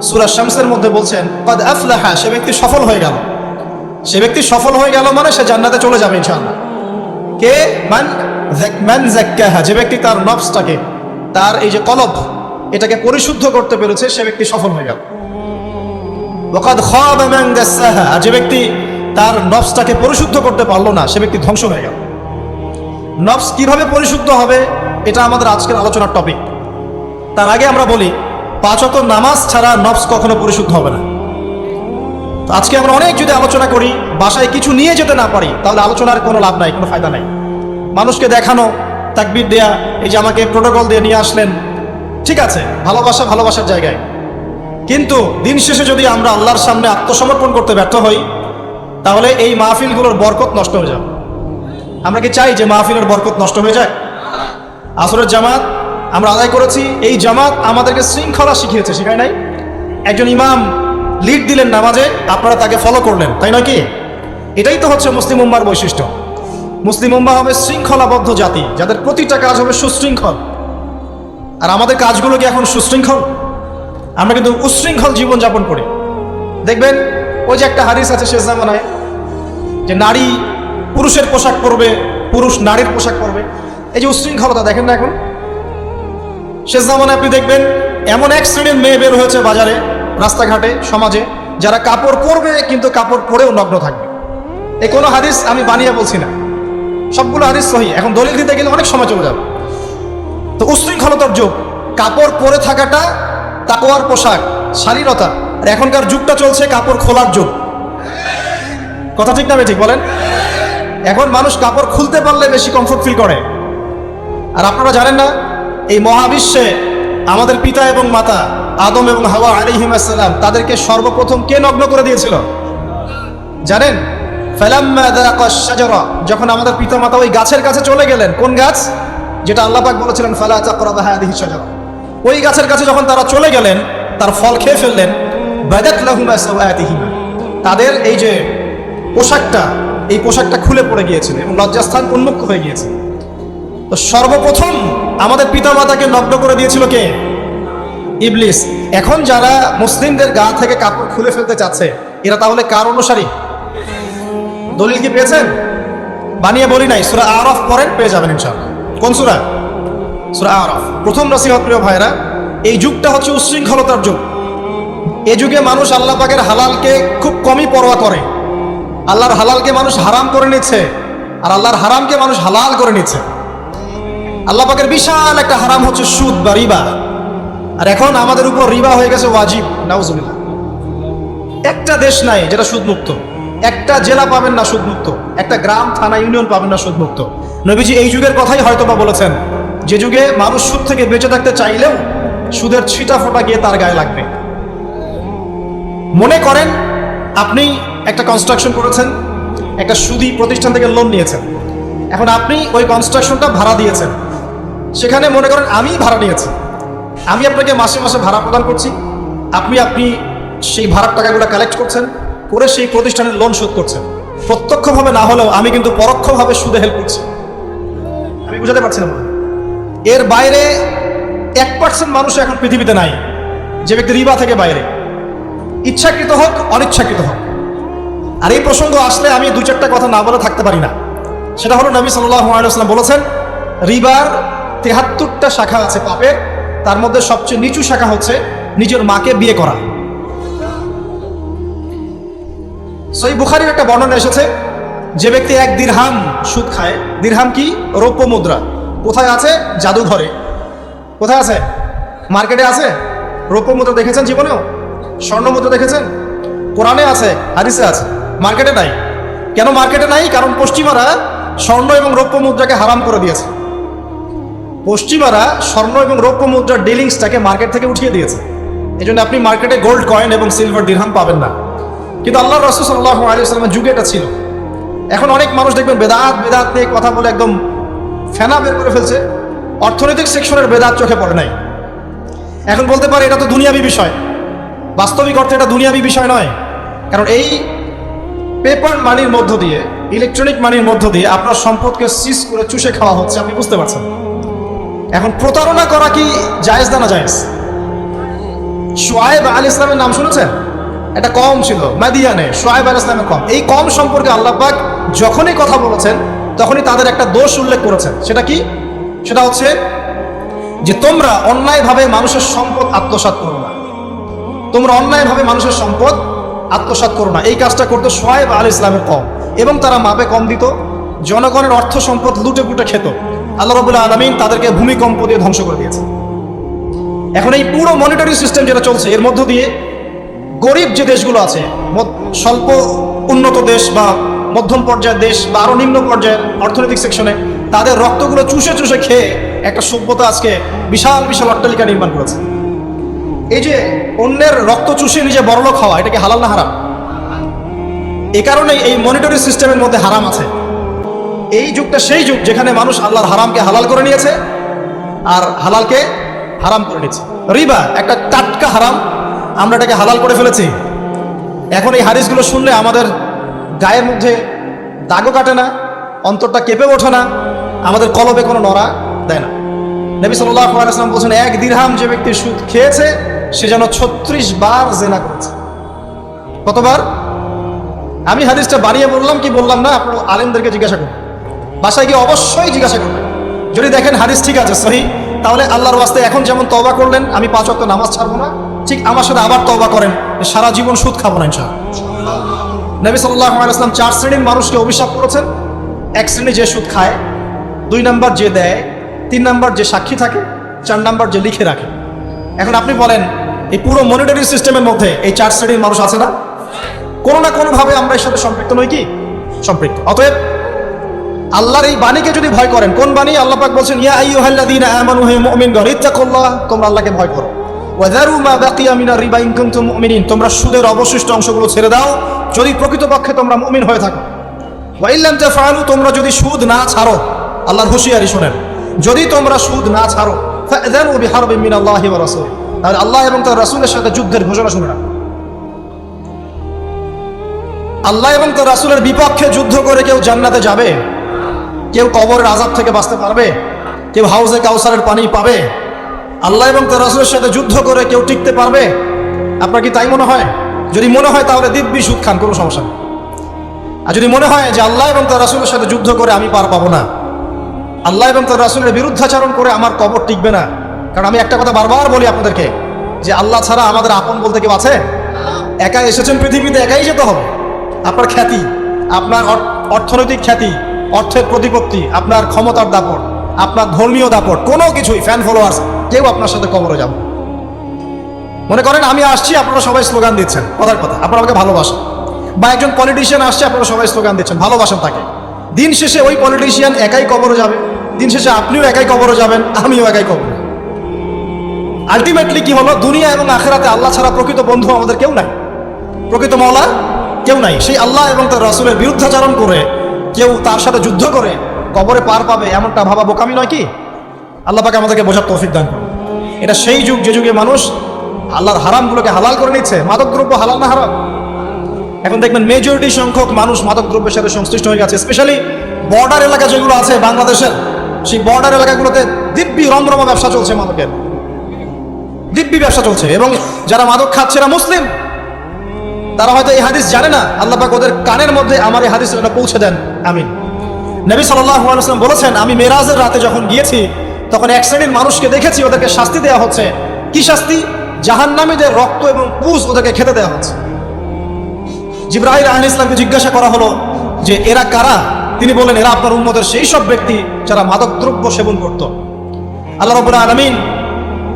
সূরা শামসের মধ্যে বলছেন ক্বাদ আফলাহা, সে ব্যক্তি সফল হয়ে গেল। সে ব্যক্তি সফল হয়ে গেল মানে সে জান্নাতে চলে যাবে ইনশাআল্লাহ। কে? মান যাক্কাহা, যে ব্যক্তি তার নফসটাকে, তার এই যে কলব, এটাকে পরিশুদ্ধ করতে পেরেছে, সে ব্যক্তি সফল হয়ে গেল। ওয়া ক্বাদ খাবা মান দাসসাহা, আর যে ব্যক্তি তার নফসটাকে পরিশুদ্ধ করতে পারলো না, সে ব্যক্তি ধ্বংস হয়ে গেল। নফস কিভাবে পরিশুদ্ধ হবে, এটা আমাদের আজকের আলোচনার টপিক। তার আগে আমরা বলি, 5 ওয়াক্ত নামাজ ছাড়া নফস কখনো পরিশুদ্ধ হবে না। তো আজকে আমরা অনেক যদি আলোচনা করি, বাসায় কিছু নিয়ে যেতে না পারি, তাহলে আলোচনার কোনো লাভ নাই, কোনো ফায়দা নাই। মানুষকে দেখানো, তাকবীর দেয়া, এই যে আমাকে প্রোটোকল দিয়ে নিয়ে আসলেন, ঠিক আছে, ভালোবাসা ভালোবাসার জায়গায়, কিন্তু দিন শেষে যদি আমরা আল্লাহর সামনে আত্মসমর্পণ করতে ব্যর্থ হই, তাহলে এই মাহফিলগুলোর বরকত নষ্ট হয়ে যাবে। আমরা কি চাই যে মাহফিলের বরকত নষ্ট হয়ে যায়? আসরের জামাত আমরা আদায় করেছি, এই জামাত আমাদেরকে শৃঙ্খলা শিখিয়েছে, শিখায় নাই? একজন ইমাম লিড দিলেন নামাজে, আপনারা তাকে ফলো করলেন, তাই নয় কি? এটাই তো হচ্ছে মুসলিম উম্মার বৈশিষ্ট্য। মুসলিম উম্মাহ হবে শৃঙ্খলাবদ্ধ জাতি, যাদের প্রতিটা কাজ হবে সুশৃঙ্খল। আর আমাদের কাজগুলো কি এখন সুশৃঙ্খল? আমরা কিন্তু উশৃঙ্খল জীবনযাপন করি। দেখবেন ওই যে একটা হাদিস আছে শেষ জামানায়, যে নারী পুরুষের পোশাক পরবে, পুরুষ নারীর পোশাক পরবে। এই যে উশৃঙ্খলতা দেখেন না এখন শেষ জামানায়। আপনি দেখবেন এমন এক শ্রেণীর মেয়ে বের হয়েছে বাজারে, রাস্তাঘাটে, সমাজে, যারা কাপড় পরবে কিন্তু কাপড় পরেও নগ্ন থাকবে। এই কোনো হাদিস আমি বানিয়ে বলছি না, সবগুলো হাদিস সহিহ। এখন দলিল দিতে গেলে অনেক সময় চলে যাবে। তো উশৃঙ্খলতার যুগ, কাপড় পরে থাকাটা তাকওয়ার পোশাক, শালীনতা। আর এখনকার যুগটা চলছে কাপড় খোলার যুগ। কথা ঠিক না ঠিক বলেন? এখন মানুষ কাপড় খুলতে পারলে বেশি কমফোর্ট ফিল করে। আর আপনারা জানেন না, এই মহাবিশ্বে আমাদের পিতা এবং মাতা আদম এবং হাওয়া আলাইহিস সালাম, তাদেরকে সর্বপ্রথম কে নগ্ন করে দিয়েছিল জানেন? ফালাম্মা যাকাশ শাজারা, যখন আমাদের পিতা মাতা ওই গাছের কাছে চলে গেলেন, কোন গাছ? যেটা আল্লাহ পাক বলেছিলেন ফালা তাকরাবা হাযিহিশ শাজারা, ওই গাছের কাছে যখন তারা চলে গেলেন, তার ফল খেয়ে ফেললেন, বাদাত লাহুমা সাওআতিহিমা, তাদের এই যে পোশাকটা, এই পোশাকটা খুলে পড়ে গিয়েছিল এবং লজ্জাস্থান উন্মুক্ত হয়ে গিয়েছে। তো সর্বপ্রথম আমাদের পিতামাতাকে নগ্ন করে দিয়েছিল কে? ইবলিস। এখন যারা মুসলিমদের গা থেকে কাপড় খুলে ফেলতে চাচ্ছে, এরা তাহলে কার অনুসারী? দলিল কি পেয়েছেন? বানিয়ে বলি নাই, সূরা আরাফ পড়েন, পেয়ে যাবেন ইনশাআল্লাহ। কোন সূরা? সূরা আরাফ। প্রথম নসিহত প্রিয় ভাইরা, এই যুগটা হচ্ছে উশৃঙ্খলতার যুগ। এই যুগে মানুষ আল্লাহ পাকের হালালকে খুব কমই পরোয়া করে। আল্লাহর হালালকে মানুষ হারাম করে নিচ্ছে, আর আল্লাহর হারামকে মানুষ হালাল করে নিচ্ছে। আল্লাহ পাকের বিশাল একটা হারাম হচ্ছে সুদ বা রিবা, আর এখন আমাদের উপর রিবা হয়ে গেছে ওয়াজিব। নাউজুবিল্লাহ। একটা দেশ নাই যেটা সুদমুক্ত, একটা জেলা পাবেন না সুদমুক্ত, একটা গ্রাম, থানা, ইউনিয়ন পাবেন না সুদমুক্ত। নবীজি এই যুগের কথাই হয়তোবা বলেছেন, যে যুগে মানুষ সুদ থেকে বেঁচে থাকতে চাইলেও সুদের ছিটা ফোঁটা গিয়ে তার গায়ে লাগবে। মনে করেন আপনি একটা কনস্ট্রাকশন করেছেন, একটা সুদী প্রতিষ্ঠান থেকে লোন নিয়েছেন, এখন আপনি ওই কনস্ট্রাকশনটা ভাড়া দিয়েছেন। সেখানে মনে করেন আমি ভাড়া নিয়েছি, আমি আপনাকে মাসে মাসে ভাড়া প্রদান করছি, আপনি সেই ভাড়ার টাকাগুলো কালেক্ট করছেন, করে সেই প্রতিষ্ঠানের লোন শোধ করছেন। প্রত্যক্ষভাবে না হলেও আমি কিন্তু পরোক্ষভাবে সুদে হেল্প করছি। আমি বুঝাতে পারছি না? এর বাইরে 1% মানুষ এখন পৃথিবীতে নাই যে ব্যক্তি রিবা থেকে বাইরে, ইচ্ছাকৃত হোক অনিচ্ছাকৃত হোক। আর এই প্রসঙ্গ আসলে আমি 2-4টা কথা না বলে থাকতে পারি না। সেটা হলো, নবী সাল্লাল্লাহু আলাইহি ওয়াসাল্লাম বলেছেন, রিবার 73টা শাখা আছে পাপের, তার মধ্যে সবচেয়ে নিচু শাখা হচ্ছে নিজের মাকে বিয়ে করা। সহিহ বুখারীর একটা বর্ণনা এসেছে, যে ব্যক্তি 1 দিরহাম সুদ খায়, দিরহাম কি? রৌপ্য মুদ্রা। কোথায় আছে? জাদুঘরে। কোথায় আছে? মার্কেটে আছে। রৌপ্য মুদ্রা দেখেছেন জীবনেও? স্বর্ণ মুদ্রা দেখেছেন? কোরআনে আছে, হাদিসে আছে, মার্কেটে নাই। কেন মার্কেটে নাই? কারণ পশ্চিমারা স্বর্ণ এবং রৌপ্য মুদ্রাকে হারাম করে দিয়েছে। পশ্চিমারা স্বর্ণ এবং রৌপ্য মুদ্রার ডিলিংসটাকে মার্কেট থেকে উঠিয়ে দিয়েছে। এই জন্য আপনি মার্কেটে গোল্ড কয়েন এবং সিলভার দিরহাম পাবেন না। কিন্তু আল্লাহর রাসূল সাল্লাল্লাহু আলাইহি ওয়াসাল্লামের যুগে এটা ছিল। এখন অনেক মানুষ দেখবেন বেদাত নিয়ে কথা বলে একদম ফেনা বের করে ফেলছে। অর্থনৈতিক সেকশনের বেদাত চোখে পড়ে নাই। এখন বলতে পারে এটা তো দুনিয়াবি বিষয়। বাস্তবিক অর্থে এটা দুনিয়াবি বিষয় নয়, কারণ এই পেপার মানির মধ্য দিয়ে, ইলেকট্রনিক মানির মধ্য দিয়ে আপনার সম্পদকে সিজ করে চুষে খাওয়া হচ্ছে। আপনি বুঝতে পারছেন? এখন প্রতারণা করা কি জায়েজ না জায়েজ? শুআয়ব আলাইহিস সালামের নাম শুনেছেন? একটা কম ছিল মাদিয়ানে, শুআয়ব আলাইহিস সালামের কম। এই কম সম্পর্কে আল্লাহ পাক যখনই কথা বলেছেন তখনই তাদের একটা দোষ উল্লেখ করেছেন। সেটা কি? সেটা হচ্ছে যে তোমরা অন্যায়ভাবে মানুষের সম্পদ আত্মসাৎ করো না। তোমরা অন্যায়ভাবে মানুষের সম্পদ আত্মসাৎ করো না। এই কাজটা করতো শুআয়ব আলাইহিস সালামের কম, এবং তারা মাপে কম দিত, জনগণের অর্থ সম্পদ লুটে পুটে খেত। আল্লাহ রাব্বুল আলামিন তাদেরকে ভূমিকম্প দিয়ে ধ্বংস করে দিয়েছে। এখন এই পুরো মনিটরি সিস্টেম যেটা চলছে, এর মধ্য দিয়ে গরিব যে দেশগুলো আছে, স্বল্প উন্নত দেশ বা মধ্যম পর্যায়ের দেশ বা আরো নিম্ন পর্যায়ের অর্থনৈতিক সেকশনে, তাদের রক্তগুলো চুষে চুষে খেয়ে একটা সভ্যতা আজকে বিশাল বিশাল অট্টালিকা নির্মাণ করেছে। এই যে অন্যের রক্ত চুষে নিজে বড়লোক হওয়া, এটা কি হালাল না হারাম? এই কারণেই এই মনিটরি সিস্টেমের মধ্যে হারাম আছে। এই যুগটা সেই যুগ যেখানে মানুষ আল্লাহর হারামকে হালাল করে নিয়েছে আর হালালকে হারাম করে নিয়েছে। রিবা একটা টাটকা হারাম, আমরা এটাকে হালাল করে ফেলেছি। এখন এই হাদিসগুলো শুনলে আমাদের গায়ের মধ্যে দাগও কাটে না, অন্তরটা কেঁপে ওঠে না, আমাদের কলবে কোনো নড়া দেয় না। নবী সাল্লাল্লাহু আলাইহি ওয়াসাল্লাম বলছেন, এক দিরহাম যে ব্যক্তি সুদ খেয়েছে সে যেন 36 বার জিনা করেছে। কতবার? আমি হাদিসটা বানিয়ে বললাম কি বললাম না, আপনারা আলেমদেরকে জিজ্ঞাসা করুন, বাসায় গিয়ে অবশ্যই জিজ্ঞাসা করবেন। যদি দেখেন হাদিস ঠিক আছে, সহি, তাহলে আল্লাহর ওয়াস্তে এখন যেমন তওবা করলেন আমি 5 ওয়াক্ত নামাজ ছাড়বো না, ঠিক আমার সাথে আবার তওবা করেন, সারা জীবন সুদ খাবো না ইনশাআল্লাহ। নবী সাল্লাল্লাহু আলাইহি ওয়াসাল্লাম 4 শ্রেণীর মানুষকে অভিশাপ করেছেন। এক শ্রেণী যে সুদ খায়, 2 নাম্বার যে দেয়, 3 নাম্বার যে সাক্ষী থাকে, 4 নাম্বার যে লিখে রাখে। এখন আপনি বলেন এই পুরো মনিটরি সিস্টেমের মধ্যে এই 4 শ্রেণীর মানুষ আছে না? কোনো না কোনোভাবে আমরা এর সাথে সম্পৃক্ত নই কি? সম্পৃক্ত। অতএব আল্লাহর এই বাণীকে যদি ভয় করেন, কোন বাণী? আল্লাহ পাক বলছেন, ইয়া আইয়ুহাল্লাযীনা আমানু হে মুমিনগণ ইত্তাকুল্লাহ, তোমরা আল্লাহকে ভয় করো। ওয়া যারু মা বাকিয়া মিনার রিবা ইন কুনতুম মুমিনিন, তোমরা সুদের অবশিষ্ট অংশগুলো ছেড়ে দাও যদি প্রকৃতপক্ষে তোমরা মুমিন হয়ে থাকো। ওয়া ইল্লাম তাফআলু, তোমরা যদি সুদ না ছাড়ো, আল্লাহর হুঁশিয়ারি শুনেন, যদি তোমরা সুদ না ছাড়ো, ফাযানু বিহারবিন মিনাল্লাহি ওয়া রাসূলিহি, তাহলে আল্লাহ এবং তার রাসূলের সাথে যুদ্ধের ঘোষণা শুনে রাখো। আল্লাহ এবং তার রাসূলের বিপক্ষে যুদ্ধ করে কেউ জান্নাতে যাবে? কেউ কবরের আযাব থেকে বাঁচতে পারবে? কেউ হাউজে কাউসারের পানি পাবে? আল্লাহ এবং তার রাসূলের সাথে যুদ্ধ করে কেউ টিকতে পারবে? আপনার কি তাই মনে হয়? যদি মনে হয় তাহলে দিব্যি সুদ খান, কোনো সমস্যা নেই। আর যদি মনে হয় যে আল্লাহ এবং তার রাসূলের সাথে যুদ্ধ করে আমি পার পাবো না, আল্লাহ এবং তার রাসূলের বিরুদ্ধাচরণ করে আমার কবর টিকবে না, কারণ আমি একটা কথা বারবার বলি আপনাদেরকে যে আল্লাহ ছাড়া আমাদের আপন বলতে কেউ আছে? একা এসেছেন পৃথিবীতে, একাই যেতে হবে। আপনার খ্যাতি, আপনার অর্থনৈতিক খ্যাতি, অর্থের প্রতিপত্তি, আপনার ক্ষমতার দাপট, আপনার ধর্মীয় দাপট, কোনো কিছুই, ফ্যান ফলোয়ার্স, কেউ আপনার সাথে কবরে যাব। মনে করেন আমি আসছি, আপনারা সবাই স্লোগান দিচ্ছেন, কথার কথা, আপনারা আমাকে ভালোবাসেন, বা একজন পলিটিশিয়ান আসছে, আপনারা সবাই স্লোগান দিচ্ছেন, ভালোবাসেন তাকে। দিন শেষে ওই পলিটিশিয়ান একাই কবরে যাবে, দিন শেষে আপনিও একাই কবরে যাবেন, আমিও একাই কবরে। আলটিমেটলি কি হলো? দুনিয়া এবং আখিরাতে আল্লাহ ছাড়া প্রকৃত বন্ধু আমাদের কেউ নাই, প্রকৃত মাওলা কেউ নাই। সেই আল্লাহ এবং তার রাসূলের বিরুদ্ধাচরণ করে কেউ তার সাথে যুদ্ধ করে কবরে পার পাবে, এমনটা ভাবা বোকামি নয় কি? আল্লাহ পাক আমাদেরকে বোঝার তৌফিক দান করুন। এটা সেই যুগ যে যুগে মানুষ আল্লাহর হারামগুলোকে হালাল করে নিচ্ছে। মাদকদ্রব্য হালাল না হারাম? এখন দেখবেন মেজরিটি সংখ্যক মানুষ মাদকদ্রব্যের সাথে সংশ্লিষ্ট হয়ে গেছে। স্পেশালি বর্ডার এলাকা যেগুলো আছে বাংলাদেশের, সেই বর্ডার এলাকাগুলোতে দিব্যি রমরমা ব্যবসা চলছে, মাদকের দিব্যি ব্যবসা চলছে। এবং যারা মাদক খাচ্ছে এরা মুসলিম, তারা হয়তো এই হাদিস জানে না, আল্লাহ পাক ওদের কানের মধ্যে আমার এই হাদিসটা পৌঁছে দেন। আমিন। নবী সাল্লাল্লাহু আলাইহি ওয়াসাল্লাম বলেছেন, আমি মেরাজের রাতে যখন গিয়েছি তখন এক শ্রেণীর মানুষকে দেখেছি, ওদেরকে শাস্তি দেওয়া হচ্ছে। কি শাস্তি? জাহান্নামীদের রক্ত এবং পুঁজ ওদেরকে খেতে দেওয়া হচ্ছে। জিবরাইল আলাইহিস সালামকে জিজ্ঞাসা করা হলো যে এরা কারা? তিনি বললেন, এরা আপনার উম্মতের সেই সব ব্যক্তি যারা মাদকদ্রব্য সেবন করত। আল্লাহ রাব্বুল আলামিন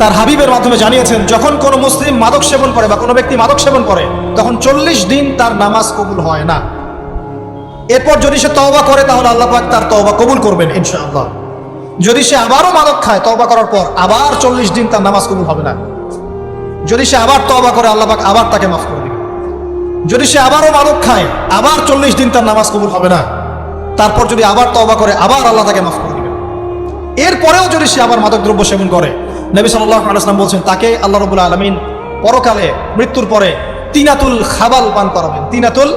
তার হাবিবের মাধ্যমে জানিয়েছেন, যখন কোনো মুসলিম মাদক সেবন করে বা কোনো ব্যক্তি মাদক সেবন করে তখন 40 দিন তার নামাজ কবুল হয় না। এরপর যদি সে তওবা করে তাহলে আল্লাহ পাক তার তওবা কবুল করবেন ইনশাআল্লাহ। যদি সে আবারও মাদক খায় তওবা করার পর, আবার 40 দিন তার নামাজ কবুল হবে না। যদি সে আবার তওবা করে আল্লাহ পাক আবার তাকে মাফ করে দিবেন। যদি সে আবারও মাদক খায়, আবার 40 দিন তার নামাজ কবুল হবে না। তারপর যদি আবার তওবা করে, আবার আল্লাহ তাকে মাফ করে দিবেন। এরপরেও যদি সে আবার মাদকদ্রব্য সেবন করে, নবী সাল্লাল্লাহু আলাইহি ওয়াসাল্লাম বলছেন তাকে আল্লাহ রাব্বুল আলামিন পরকালে মৃত্যুর পরে তিনাতুল খাবাল পান করাবেন। তিনাতুল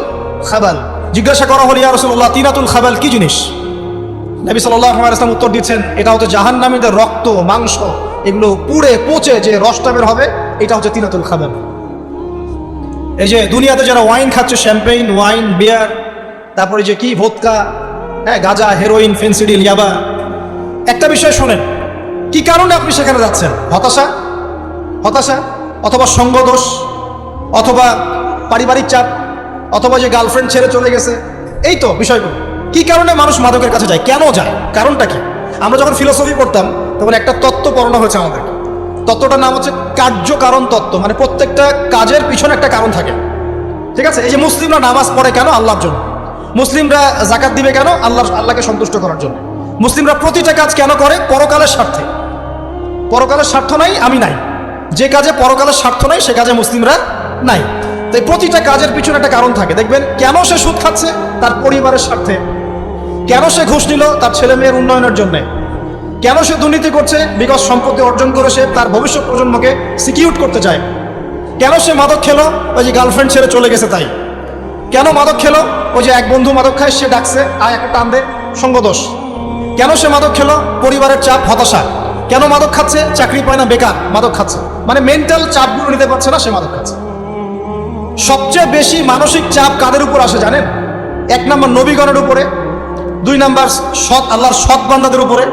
খাবাল। জিজ্ঞাসা করা হলো, ইয়া রাসূলুল্লাহ, তিনাতুল খাবাল কি জিনিস? নবী সাল্লাল্লাহু আলাইহি ওয়াসাল্লাম উত্তর দিচ্ছেন, এটা হচ্ছে জাহান্নামীদের রক্ত, মাংস, এগুলো পুড়ে পচে যে রসটা বের হবে এটা হচ্ছে তিনাতুল খাবার। এই যে দুনিয়াতে যারা ওয়াইন খাচ্ছে, শ্যাম্পেইন, ওয়াইন, বিয়ার, তারপরে যে কি ভোদকা, হ্যাঁ, গাঁজা, হেরোইন, ফেন্সিডিল, ইয়াবা, একটা বিষয় শোনেন, কি কারণে আপনি সেখানে যাচ্ছেন? হতাশা, হতাশা, অথবা সঙ্গদোষ, অথবা পারিবারিক চাপ, অথবা যে গার্লফ্রেন্ড ছেড়ে চলে গেছে, এই তো বিষয়গুলো। কি কারণে মানুষ মাদকের কাছে যায়, কেন যায়, কারণটা কি? আমরা যখন ফিলোসফি পড়তাম তখন একটা তত্ত্ব পড়ানো হয়েছে আমাদের। তত্ত্বটার নাম হচ্ছে কার্যকারণ তত্ত্ব। মানে প্রত্যেকটা কাজের পিছনে একটা কারণ থাকে, ঠিক আছে? এই যে মুসলিমরা নামাজ পড়ে কেন? আল্লাহর জন্য। মুসলিমরা জাকাত দিবে কেন? আল্লাহকে সন্তুষ্ট করার জন্য। মুসলিমরা প্রতিটা কাজ কেন করে? পরকালের স্বার্থে। পরকালের স্বার্থ নাই, আমি নাই। যে কাজে পরকালের স্বার্থ নাই সে কাজে মুসলিমরা নাই। তাই প্রতিটা কাজের পিছনে একটা কারণ থাকে। দেখবেন কেন সে সুদ খাচ্ছে? তার পরিবারের স্বার্থে। কেন সে ঘুষ নিল? তার ছেলে মেয়ের উন্নয়নের জন্য। কেন সে দুর্নীতি করছে? বিকজ সম্পত্তি অর্জন করে সে তার ভবিষ্যৎ প্রজন্মকে সিকিউর করতে চায়। কেন সে মাদক খেলো? ওই যে গার্লফ্রেন্ড ছেড়ে চলে গেছে তাই। কেন মাদক খেলো? ওই যে এক বন্ধু মাদক খায়, সে ডাকছে, আয় একটা টান দে, সঙ্গদোষ। কেন সে মাদক খেলো? পরিবারের চাপ, হতাশা। কেন মাদক খাচ্ছে? চাকরি পায় না, বেকার, মাদক খাচ্ছে। মানে মেন্টাল চাপগুলো নিতে পারছে না, সে মাদক খাচ্ছে। সবচেয়ে বেশি মানসিক চাপ কাদের উপর আসে জানেন? 1 নম্বর নবীগণের উপরে, 2 নম্বর আল্লাহর সৎ বান্দাদের উপরে,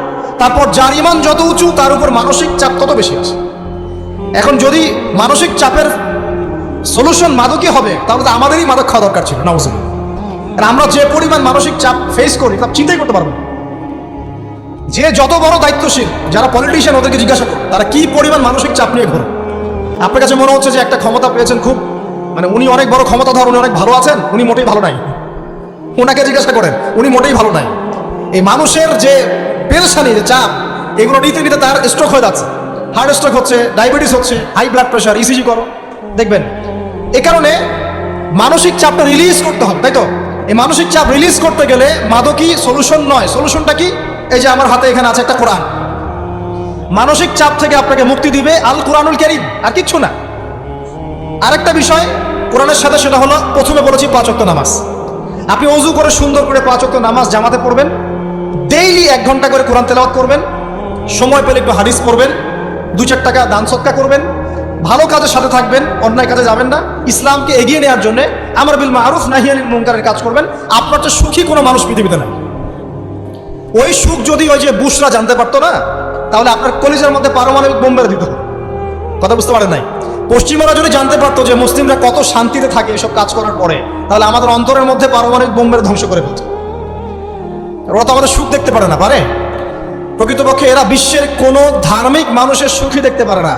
তারপর যার ঈমান যত উঁচু তার উপর মানসিক চাপ তত বেশি আসে। এখন যদি মানসিক চাপের সলিউশন মাদকই হবে, তাহলে তো আমাদেরই মাদক খাওয়া দরকার ছিল, নাউজুবিল্লাহ। আর আমরা যে পরিমাণ মানসিক চাপ ফেস করি তা চিন্তাই করতে পারবো না। যে যত বড় দায়িত্বশীল, যারা পলিটিশিয়ান, ওদেরকে জিজ্ঞাসা করুন তারা কি পরিমাণ মানসিক চাপ নিয়ে ঘোরে। আপনার কাছে মনে হচ্ছে যে একটা ক্ষমতা পেয়েছেন, খুব মানে উনি অনেক বড় ক্ষমতাধর, উনি অনেক ভালো আছেন, উনি মোটেই ভালো নাই। ওনাকে জিজ্ঞাসা করেন, উনি মোটেই ভালো নাই। এই মানুষের যে পেরেশানি, যে চাপ, এগুলো নিতে নিতে তার স্ট্রোক হয়ে যাচ্ছে, হার্ট স্ট্রোক হচ্ছে, ডায়াবেটিস হচ্ছে, হাই ব্লাড প্রেশার, ইসিজি করো, দেখবেন। এ কারণে মানসিক চাপটা রিলিজ করতে হবে, তাই তো? এই মানসিক চাপ রিলিজ করতে গেলে মাদকই সলিউশন নয়। সলিউশনটা কি? এই যে আমার হাতে এখানে আছে একটা কোরআন। মানসিক চাপ থেকে আপনাকে মুক্তি দিবে আল কোরআনুল কারীম, আর কিচ্ছু না। আরেকটা বিষয় কোরআনের সাথে, সেটা হলো প্রথমে বলেছি 5 ওয়াক্ত নামাজ। আপনি ওযু করে সুন্দর করে 5 ওয়াক্ত নামাজ জামাতে পড়বেন, ডেইলি 1 ঘন্টা করে কোরআন তেলাওয়াত করবেন, সময় পেলে একটু হাদিস পড়বেন, 2-4 টাকা দান সদকা করবেন, ভালো কাজের সাথে থাকবেন, অন্যায় কাজে যাবেন না, ইসলামকে এগিয়ে নেওয়ার জন্য আমর বিল মারুফ নাহি আনিল মুনকারের কাজ করবেন। আপনার চেয়ে সুখী কোনো মানুষ পৃথিবীতে নাই। ওই সুখ যদি ওই যে বুশরা জানতে পারতো না, তাহলে আপনার কলিজার মধ্যে পারমাণবিক বোম মেরে দিত। কথা বুঝতে পারেন নাই? পশ্চিমারা যদি জানতে পারতো যে মুসলিমরা কত শান্তিতে থাকে এসব কাজ করার পরে, তাহলে আমাদের অন্তরের মধ্যে পারমাণবিক বোম মেরে ধ্বংস করে ফেলত। ওরা তো আমাদের সুখ দেখতে পারে না, পারে? প্রকৃতপক্ষে এরা বিশ্বের কোনো ধার্মিক মানুষের সুখই দেখতে পারে না।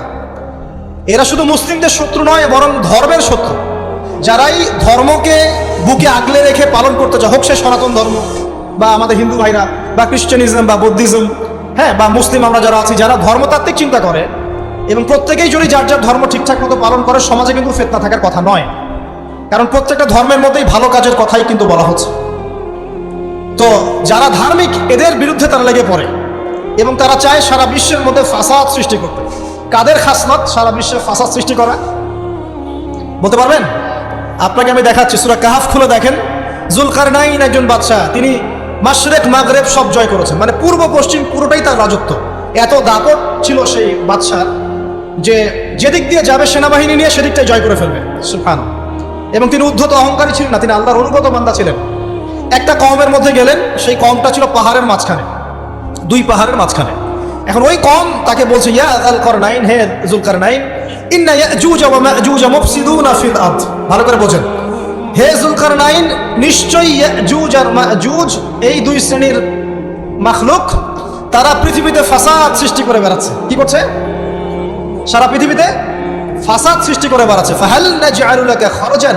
এরা শুধু মুসলিমদের শত্রু নয়, বরং ধর্মের শত্রু। যারাই ধর্মকে বুকে আগলে রেখে পালন করতে চায়, হোক সে সনাতন ধর্ম বা আমাদের হিন্দু ভাইরা বা খ্রিস্টানিজম বা বৌদ্ধিজম, হ্যাঁ, বা মুসলিম আমরা যারা আছি, যারা ধর্মতাত্ত্বিক চিন্তা করে এবং প্রত্যেকেই যদি যার যার ধর্ম ঠিকঠাক মতো পালন করে, সমাজে কিন্তু ফিতনা থাকার কথা নয়। কারণ প্রত্যেকটা ধর্মের মধ্যেই ভালো কাজের কথাই কিন্তু বলা হচ্ছে। তো যারা ধার্মিক, এদের বিরুদ্ধে তারা লেগে পড়ে এবং তারা চায় সারা বিশ্বের মধ্যে ফাসাদ সৃষ্টি করতে। কাদের খাসলত সারা বিশ্বে ফাসাদ সৃষ্টি করা? বলতে পারবেন? আপনাকে আমি দেখাচ্ছি, সূরা কাহাফ খুলে দেখেন। যুলকারনাইন একজন বাদশা, তিনি মাশরিক মাগরিব সব জয় করেছেন, মানে পূর্ব পশ্চিম পুরোটাই তার রাজত্ব। এত দাপট ছিল সেই বাদশার যে যেদিক দিয়ে যাবে সেনাবাহিনী নিয়ে সেদিকটাই জয় করে ফেলবে, সুবহানাল্লাহ। এবং তিনি উদ্ধত অহংকারী ছিলেন না, তিনি আল্লাহর অনুগত বান্দা ছিলেন। একটা কওমের মধ্যে গেলেন, সেই কওমটা ছিল পাহাড়ের মাঝখানে, 2 পাহাড়ের মাঝখানে। এখন ওই কওম তাকে বলছে, ইয়া যুলকারনাইন, হে যুলকারনাইন, ইন্না ইয়াজুজ ওয়া মাজুজ মুফসিদুনা ফিল আরদ। ভালো করে বোঝেন, হে যুলকারনাইন, নিশ্চয়ই ইয়াজুজ আর মাজুজ এই 2 শ্রেণীর মাখলুক, তারা পৃথিবীতে ফাসাদ সৃষ্টি করে বেড়াচ্ছে। কি করছে? সারা পৃথিবীতে ফাসাদ সৃষ্টি করে বেড়াচ্ছে। ফাহাল নাজআলু লাকা খরজান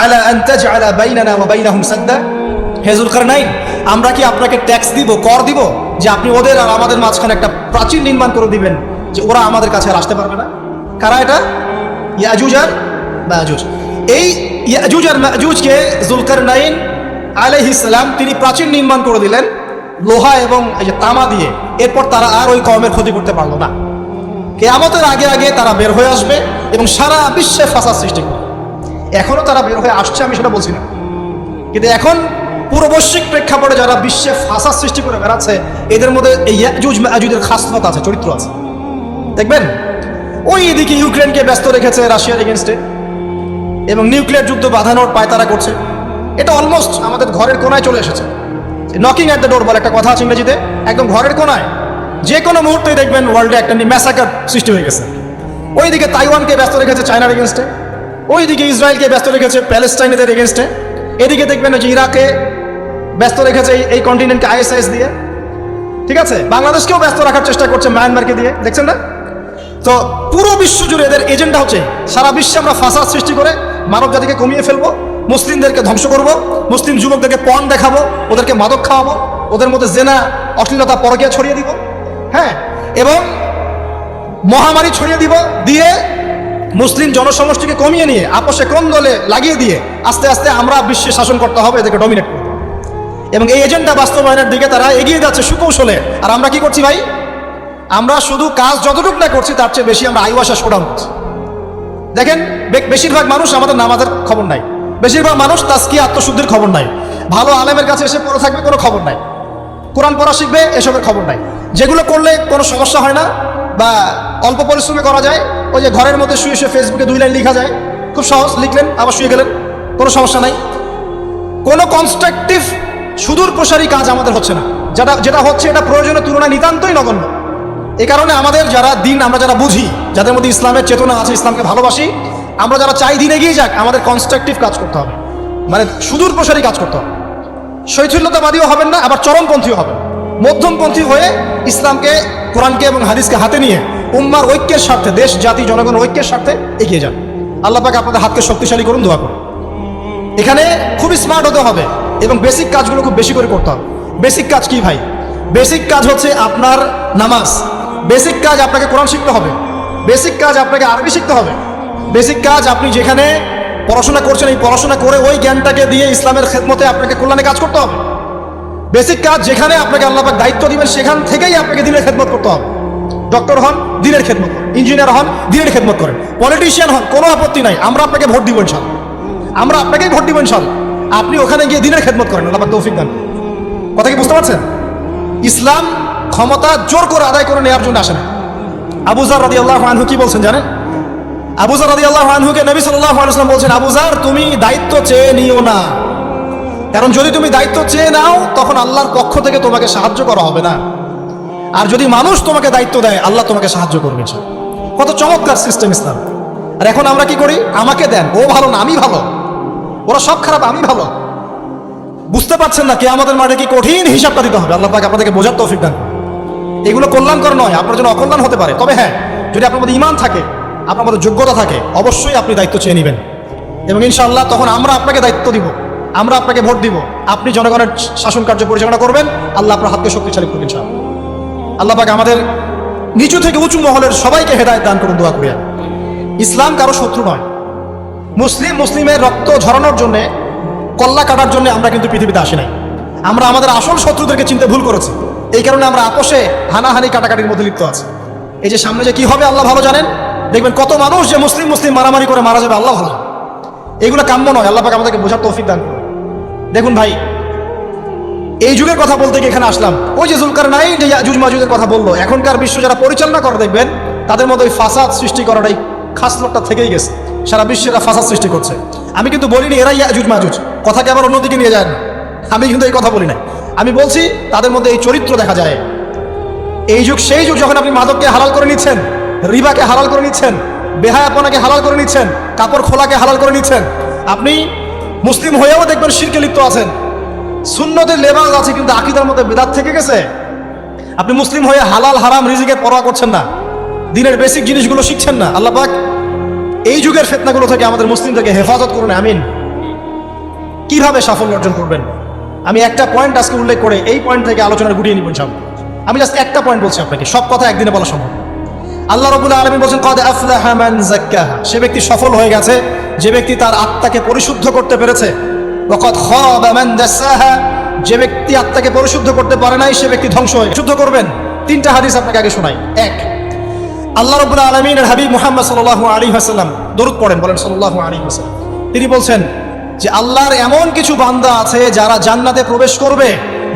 আলা আন তাজআলা বাইনানা ওয়া বাইনাহুম সাদ্দা। হে যুলকারনাইন, আমরা কি আপনাকে ট্যাক্স দিব, কর দিব, যে আপনি ওদের আর আমাদের মাঝখানে একটা প্রাচীর নির্মাণ করে দিবেন, যে ওরা আমাদের কাছে আর আসতে পারবে না? কারা এটা? ইয়াজুজ আর মাজুজ। এই ইয়াজুজ আর মাজুজকে যুলকারনাইন আলাইহিস সালাম তিনি প্রাচীর নির্মাণ করে দিলেন লোহা এবং এই যে তামা দিয়ে। এরপর তারা আর ওই কওমের ক্ষতি করতে পারলো না। কিয়ামতের আগে আগে তারা বের হয়ে আসবে এবং সারা বিশ্বে ফাসাদ সৃষ্টি করবে। এখনো তারা বের হয়ে আসছে, আমি সেটা বলছি না, কিন্তু এখন পুরো বৈশ্বিক প্রেক্ষাপটে যারা বিশ্বে ফাসাদ সৃষ্টি করে বেড়াচ্ছে, এদের মধ্যে এই ইয়াজুজ মাজুজের খাসলত আছে, চরিত্র আছে। দেখবেন ওই এদিকে ইউক্রেনকে ব্যস্ত রেখেছে রাশিয়ার এগেনস্টে এবং নিউক্লিয়ার যুদ্ধ বাঁধানোর পায়তারা করছে। এটা অলমোস্ট আমাদের ঘরের কোনায় চলে এসেছে। নকিং অ্যাট দ্য ডোর বলে একটা কথা আছে ইংরেজিতে, একদম ঘরের কোনায়। যে কোনো মুহূর্তেই দেখবেন ওয়ার্ল্ডে একটা ম্যাসাকার সৃষ্টি হয়ে গেছে। ওইদিকে তাইওয়ানকে ব্যস্ত রেখেছে চায়নার এগেনস্টে, ওইদিকে ইসরায়েলকে ব্যস্ত রেখেছে প্যালেস্টাইনিদের এগেনস্টে, এদিকে দেখবেন যে ইরাকে ব্যস্ত রেখেছে এই কন্টিনেন্টকে আইএসআইএস দিয়ে, ঠিক আছে? বাংলাদেশকেও ব্যস্ত রাখার চেষ্টা করছে মায়ানমারকে দিয়ে, দেখছেন না? তো পুরো বিশ্ব জুড়ে এদের এজেন্ডা হচ্ছে সারা বিশ্বে আমরা ফাসাদ সৃষ্টি করে মানব জাতিকে কমিয়ে ফেলবো, মুসলিমদেরকে ধ্বংস করব, মুসলিম যুবকদেরকে পণ দেখাবো, ওদেরকে মাদক খাওয়াবো, ওদের মধ্যে জেনা অশ্লীলতা পরকীয়া ছড়িয়ে দিব, হ্যাঁ, এবং মহামারী ছড়িয়ে দিব, দিয়ে মুসলিম জনসমষ্টিকে কমিয়ে নিয়ে আপোষে কোন দলে লাগিয়ে দিয়ে আস্তে আস্তে আমরা বিশ্বে শাসন করতে হবে, এদেরকে ডমিনেট করতে হবে। এবং এই এজেন্ডা বাস্তবায়নের দিকে তারা এগিয়ে যাচ্ছে সুকৌশলে। আর আমরা কি করছি ভাই? আমরা শুধু কাজ যতটুকু না করছি তার চেয়ে বেশি আমরা আইওয়াসা শোডাউন করছি। দেখেন বেশিরভাগ মানুষ আমাদের নামাজের খবর নাই, বেশিরভাগ মানুষ তাজকিয়া আত্মশুদ্ধির খবর নাই, ভালো আলেমের কাছে এসে পড়ে থাকবে কোনো খবর নাই, কোরআন পড়া শিখবে এসবের খবর নাই। যেগুলো করলে কোনো সমস্যা হয় না বা অল্প পরিশ্রমে করা যায়, ওই যে ঘরের মধ্যে শুয়ে শুয়ে ফেসবুকে 2 লাইন লেখা যায়, খুব সহজ, লিখলেন আবার শুয়ে গেলেন, কোনো সমস্যা নাই। কোনো কনস্ট্রাকটিভ সুদূর প্রসারী কাজ আমাদের হচ্ছে না, যেটা হচ্ছে এটা প্রয়োজনের তুলনায় নিতান্তই নগণ্য। এই কারণে আমাদের যারা দিন, আমরা যারা বুঝি, যাদের মধ্যে ইসলামের চেতনা আছে, ইসলামকে ভালোবাসি, আমরা যারা চাই দিন এগিয়ে যাক, আমাদের কনস্ট্রাকটিভ কাজ করতে হবে, মানে সুদূর প্রসারী কাজ করতে হবে। শৈথিল্যতাবাদীও হবেন না, আবার চরমপন্থীও হবেন, মধ্যমপন্থী হয়ে ইসলামকে, কোরআনকে এবং হাদিসকে হাতে নিয়ে উম্মার ঐক্যের স্বার্থে, দেশ জাতি জনগণের ঐক্যের স্বার্থে এগিয়ে যান। আল্লাহ পাক আপনাদের হাতকে শক্তিশালী করুন, দোয়া করুন। এখানে খুব স্মার্ট হতে হবে এবং বেসিক কাজগুলো খুব বেশি করে করতে হবে। বেসিক কাজ কি ভাই? বেসিক কাজ হচ্ছে আপনার নামাজ, বেসিক কাজ আপনাকে কোরআন শিখতে হবে, বেসিক কাজ আপনাকে আরবি শিখতে হবে, বেসিক কাজ আপনি যেখানে পড়াশোনা করছেন এই পড়াশোনা করে ওই জ্ঞানটাকে দিয়ে ইসলামের খেদমতে আপনাকে কল্যাণে কাজ করতে হবে। বেসিক কাজ যেখানে আপনাকে আল্লাহ পাক দায়িত্ব দিবেন সেখান থেকেই আপনাকে দিনের খেদমত করতে হবে। ডক্টর হন, দিনের খেদমত করেন, ইঞ্জিনিয়ার হন, দিনের খেদমত করেন, পলিটিশিয়ান হন, কোনো আপত্তি নাই, আমরা আপনাকে ভোট দিব ইনশাআল্লাহ, আমরা আপনাকেই ভোট দিব ইনশাআল্লাহ। আপনি ওখানে গিয়ে দিনের খেদমত করেন, আল্লাহ পাক তৌফিক দান। কথা কি বুঝতে পারছেন? ইসলাম ক্ষমতা জোর করে আদায় করে নেওয়ার জন্য আসে না। আবু যার রাদিয়াল্লাহু আনহু কি বলছেন জানেন? আবু যার রাদিয়াল্লাহু আনহুকে নবী সাল্লাল্লাহু আলাইহি ওয়াসাল্লাম বলছেন, আবু যার তুমি দায়িত্ব চেয়ে নিও না, কারণ যদি তুমি দায়িত্ব চেয়ে নাও তখন আল্লাহর পক্ষ থেকে তোমাকে সাহায্য করা হবে না, আর যদি মানুষ তোমাকে দায়িত্ব দেয় আল্লাহ তোমাকে সাহায্য করবে। কত চমৎকার সিস্টেম ইসলাম। আর এখন আমরা কি করি? আমাকে দেন, ও ভালো না আমি ভালো, ওরা সব খারাপ আমি ভালো। বুঝতে পারছেন না কিয়ামতের মাঠে কি কঠিন হিসাবটা দিতে হবে। আল্লাহ পাক আপনাদেরকে বোঝার তৌফিক দান। এগুলো কল্যাণকর নয়, আপনার জন্য অকল্যাণ হতে পারে। তবে হ্যাঁ, যদি আপনার মধ্যে ঈমান থাকে, আপনার মধ্যে যোগ্যতা থাকে, অবশ্যই আপনি দায়িত্ব চেয়ে নেবেন এবং ইনশাআল্লাহ তখন আমরা আপনাকে দায়িত্ব দিব, আমরা আপনাকে ভোট দিব, আপনি জনগণের শাসন কার্য পরিচালনা করবেন, আল্লাহ আপনার হাতকে শক্তিশালী করবেন ইনশাআল্লাহ। আল্লাহ পাক আমাদের নিচু থেকে উঁচু মহলের সবাইকে হেদায়েত দান করুন, দোয়া করি। ইসলাম কারো শত্রু নয়। মুসলিমের রক্ত ঝরানোর জন্য, কল্লা কাটার জন্য আমরা কিন্তু পৃথিবীতে আসি নাই। আমরা আমাদের আসল শত্রুদেরকে চিনতে ভুল করেছি, এই কারণে আমরা আপোষে হানাহানি কাটাকাটির মধ্যে লিপ্ত আছি। এই যে সামনে যে কি হবে আল্লাহ ভালো জানেন। দেখবেন কত মানুষ যে মুসলিম মারামারি করে মারা যাবে, আল্লাহ ভালো। এগুলো কাম্য নয়, আল্লাহ পাক আমাদেরকে বোঝার তৌফিক দান করুন। দেখুন ভাই, এই যুগের কথা বলতে গিয়ে এখানে আসলাম। ওই যে জুলকারনাইন যে ইয়াজুজ মাজুজের কথা বললো, এখনকার বিশ্ব যারা পরিচালনা করে দেখবেন তাদের মধ্যে ওই ফাসাদ সৃষ্টি করাটাই খাসলতটা থেকেই গেছে। সারা বিশ্বে এরা ফাসাদ সৃষ্টি করছে। আমি কিন্তু বলিনি এরাই ইয়াজুজ মাজুজ, কথাকে আবার অন্যদিকে নিয়ে যায় না, আমি কিন্তু এই কথা বলি না। আমি বলছি তাদের মধ্যে এই চরিত্র দেখা যায়। এই যুগ সেই যুগ যখন আপনি মাদককে হালাল করে নিচ্ছেন, রিবাকে হালাল করে নিচ্ছেন, বেহায়াপনাকে হালাল করে নিচ্ছেন, কাপড় খোলাকে হালাল করে নিচ্ছেন। আপনি মুসলিম হয়েও দেখবেন শিরকে লিপ্ত আছেন, সুন্নতের লেবাস আছে কিন্তু আকীদার মধ্যে বিদআত থেকে গেছে। আপনি মুসলিম হয়ে হালাল হারাম রিজিকের পরোয়া করছেন না, দিনের বেসিক জিনিসগুলো শিখছেন না। আল্লাহ পাক এই যুগের ফিতনাগুলো থেকে আমাদের মুসলিমদেরকে হেফাজত করুন, আমিন। কিভাবে সাফল্য অর্জন করবেন আমি একটা পয়েন্ট আজকে উল্লেখ করে এই পয়েন্ট থেকে আলোচনা গুটিয়ে নিব ইনশাআল্লাহ। আমি জাস্ট একটা পয়েন্ট বলছি আপনাকে, সব কথা একদিনে বলা সম্ভব। আল্লাহ রাব্বুল আলামিন বলেন, কদ আফলাহা মান যাক্কাহা, সে ব্যক্তি সফল হয়ে গেছে যে ব্যক্তি তার আত্মাকে পরিশুদ্ধ করতে পেরেছে। ওয়া কদ খাবা মান দাসাহা, যে ব্যক্তি আত্মাকে পরিশুদ্ধ করতে পারে নাই সে ব্যক্তি ধ্বংস হয়ে। শুদ্ধ করবেন, তিনটা হাদিস আপনাকে আগে শোনাই। এক, আল্লাহ রাব্বুল আলামিনের হাবিব মুহাম্মদ সাল্লাল্লাহু আলাইহি ওয়াসাল্লাম দরুদ পড়েন, বলেন সাল্লাল্লাহু আলাইহি ওয়াসাল্লাম। তিনি বলছেন যে আল্লাহর এমন কিছু বান্দা আছে যারা জান্নাতে প্রবেশ করবে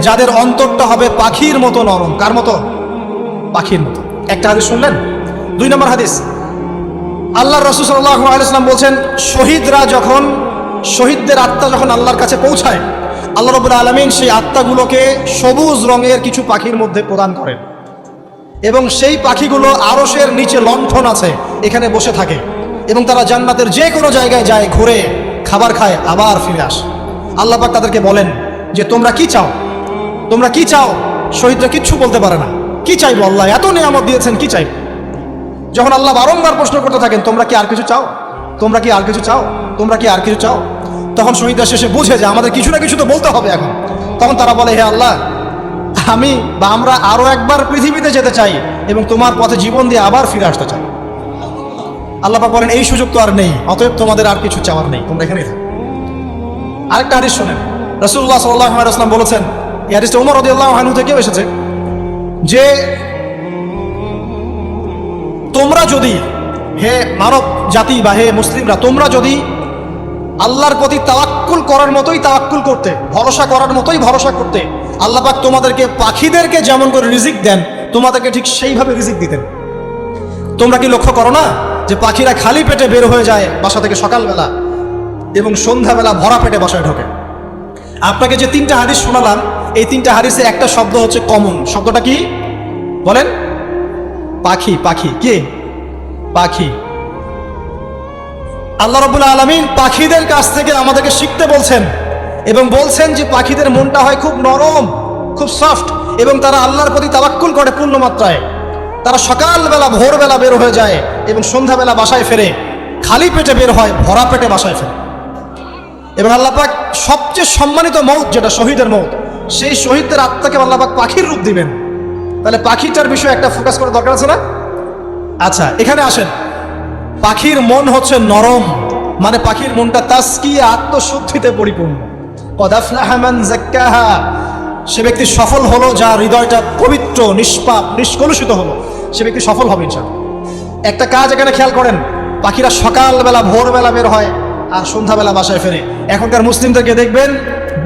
যাদের অন্তরটা হবে পাখির মতো নরম। কার মতো? পাখির মতো। একটা হাদিস শুনলেন। 2 নম্বর হাদিস, আল্লাহ রাসূল সাল্লাল্লাহু আলাইহি ওয়াসাল্লাম বলছেন, শহীদদের আত্মা যখন আল্লাহর কাছে পৌঁছায়, আল্লাহ রাব্বুল আলামিন সেই আত্মাগুলোকে সবুজ রঙের কিছু পাখির মধ্যে প্রদান করেন এবং সেই পাখিগুলো আরশের নিচে লণ্ঠন আছে এখানে বসে থাকে এবং তারা জান্নাতের যে কোনো জায়গায় যায়, ঘুরে খাবার খায়, আবার ফিরে আসে। আল্লাহ পাক তাদেরকে বলেন যে তোমরা কি চাও, তোমরা কি চাও? শহীদরা কিচ্ছু বলতে পারে না, কি চাইবো, আল্লাহ এত নিয়ামত দিয়েছেন, কি চাইবো? যখন আল্লাহ বারংবার প্রশ্ন করতে থাকেন, তোমরা কি আর কিছু চাও, তোমরা কি আর কিছু চাও, তোমরা কি আর কিছু চাও, তখন শহীদরা শেষে বুঝে যে আমাদের কিছু না কিছু তো বলতে হবে এখন। তখন তারা বলে, হে আল্লাহ, আমরা আরো একবার পৃথিবীতে যেতে চাই এবং তোমার পথে জীবন দিয়ে আবার ফিরে আসতে চাই। আল্লাহ পাক বলেন, এই সুযোগ তো আর নেই, অতএব তোমাদের আর কিছু চাওয়ার নেই, তোমরা এখানেই থাকো। আরেকটা হাদিস শোনেন, রাসূলুল্লাহ সাল্লাল্লাহু আলাইহি ওয়াসাল্লাম বলেছেন, এই হাদিসটা ওমর রাদিয়াল্লাহু আনহু থেকেও এসেছে, যে তোমরা যদি, হে মানব জাতি বা হে মুসলিমরা, তোমরা যদি আল্লাহর প্রতি তাওয়াক্কুল করার মতোই তাওয়াক্কুল করতে, ভরসা করার মতোই ভরসা করতে, আল্লাহ পাক তোমাদেরকে পাখিদেরকে যেমন করে রিজিক দেন, তোমাদেরকে ঠিক সেইভাবে রিজিক দিতেন। তোমরা কি লক্ষ্য করো না যে পাখিরা খালি পেটে বের হয়ে যায় বাসা থেকে সকালবেলা এবং সন্ধ্যাবেলা ভরা পেটে বাসায় ঢোকে? আপনাকে যে তিনটা হাদিস শোনালাম, এই তিনটা হাদিসে একটা শব্দ হচ্ছে কমন। শব্দটা কি বলেন? পাখি। পাখি কে? পাখি। আল্লাহ রাব্বুল আলামিন পাখিদের কাছ থেকে আমাদেরকে শিখতে বলছেন এবং বলছেন যে পাখিদের মনটা হয় খুব নরম, খুব সফট, এবং তারা আল্লাহর প্রতি তাওয়াক্কুল করে পূর্ণ মাত্রায়। তারা সকালবেলা ভোরবেলা বের হয়ে যায় এবং সন্ধ্যাবেলা বাসায় ফেরে, খালি পেটে বের হয়, ভরা পেটে বাসায় ফেরে। এবং আল্লাহ পাক সবচেয়ে সম্মানিত মৌত যেটা শহীদের মৌত, সেই শহীদদের আত্মাকে আল্লাহ পাক পাখির রূপ দিবেন। তাহলে পাখিটার বিষয়ে একটা ফোকাস করার দরকার আছে না? আচ্ছা, এখানে আসেন। পাখির মন হচ্ছে নরম, মানে পাখির মনটা তাসকিয়া, আত্মশুদ্ধিতে পরিপূর্ণ। কদ আফলাহা মান যাক্কাহা, সে ব্যক্তি সফল হলো যার হৃদয়টা পবিত্র, নিষ্পাপ, নিষ্কলুষিত হলো, সে ব্যক্তি সফল হবে ইনশাআল্লাহ। একটা কাজ এখানে খেয়াল করেন, পাখিরা সকালবেলা ভোরবেলা বের হয় আর সন্ধ্যাবেলা বাসায় ফেরে। এখনকার মুসলিমদেরকে দেখবেন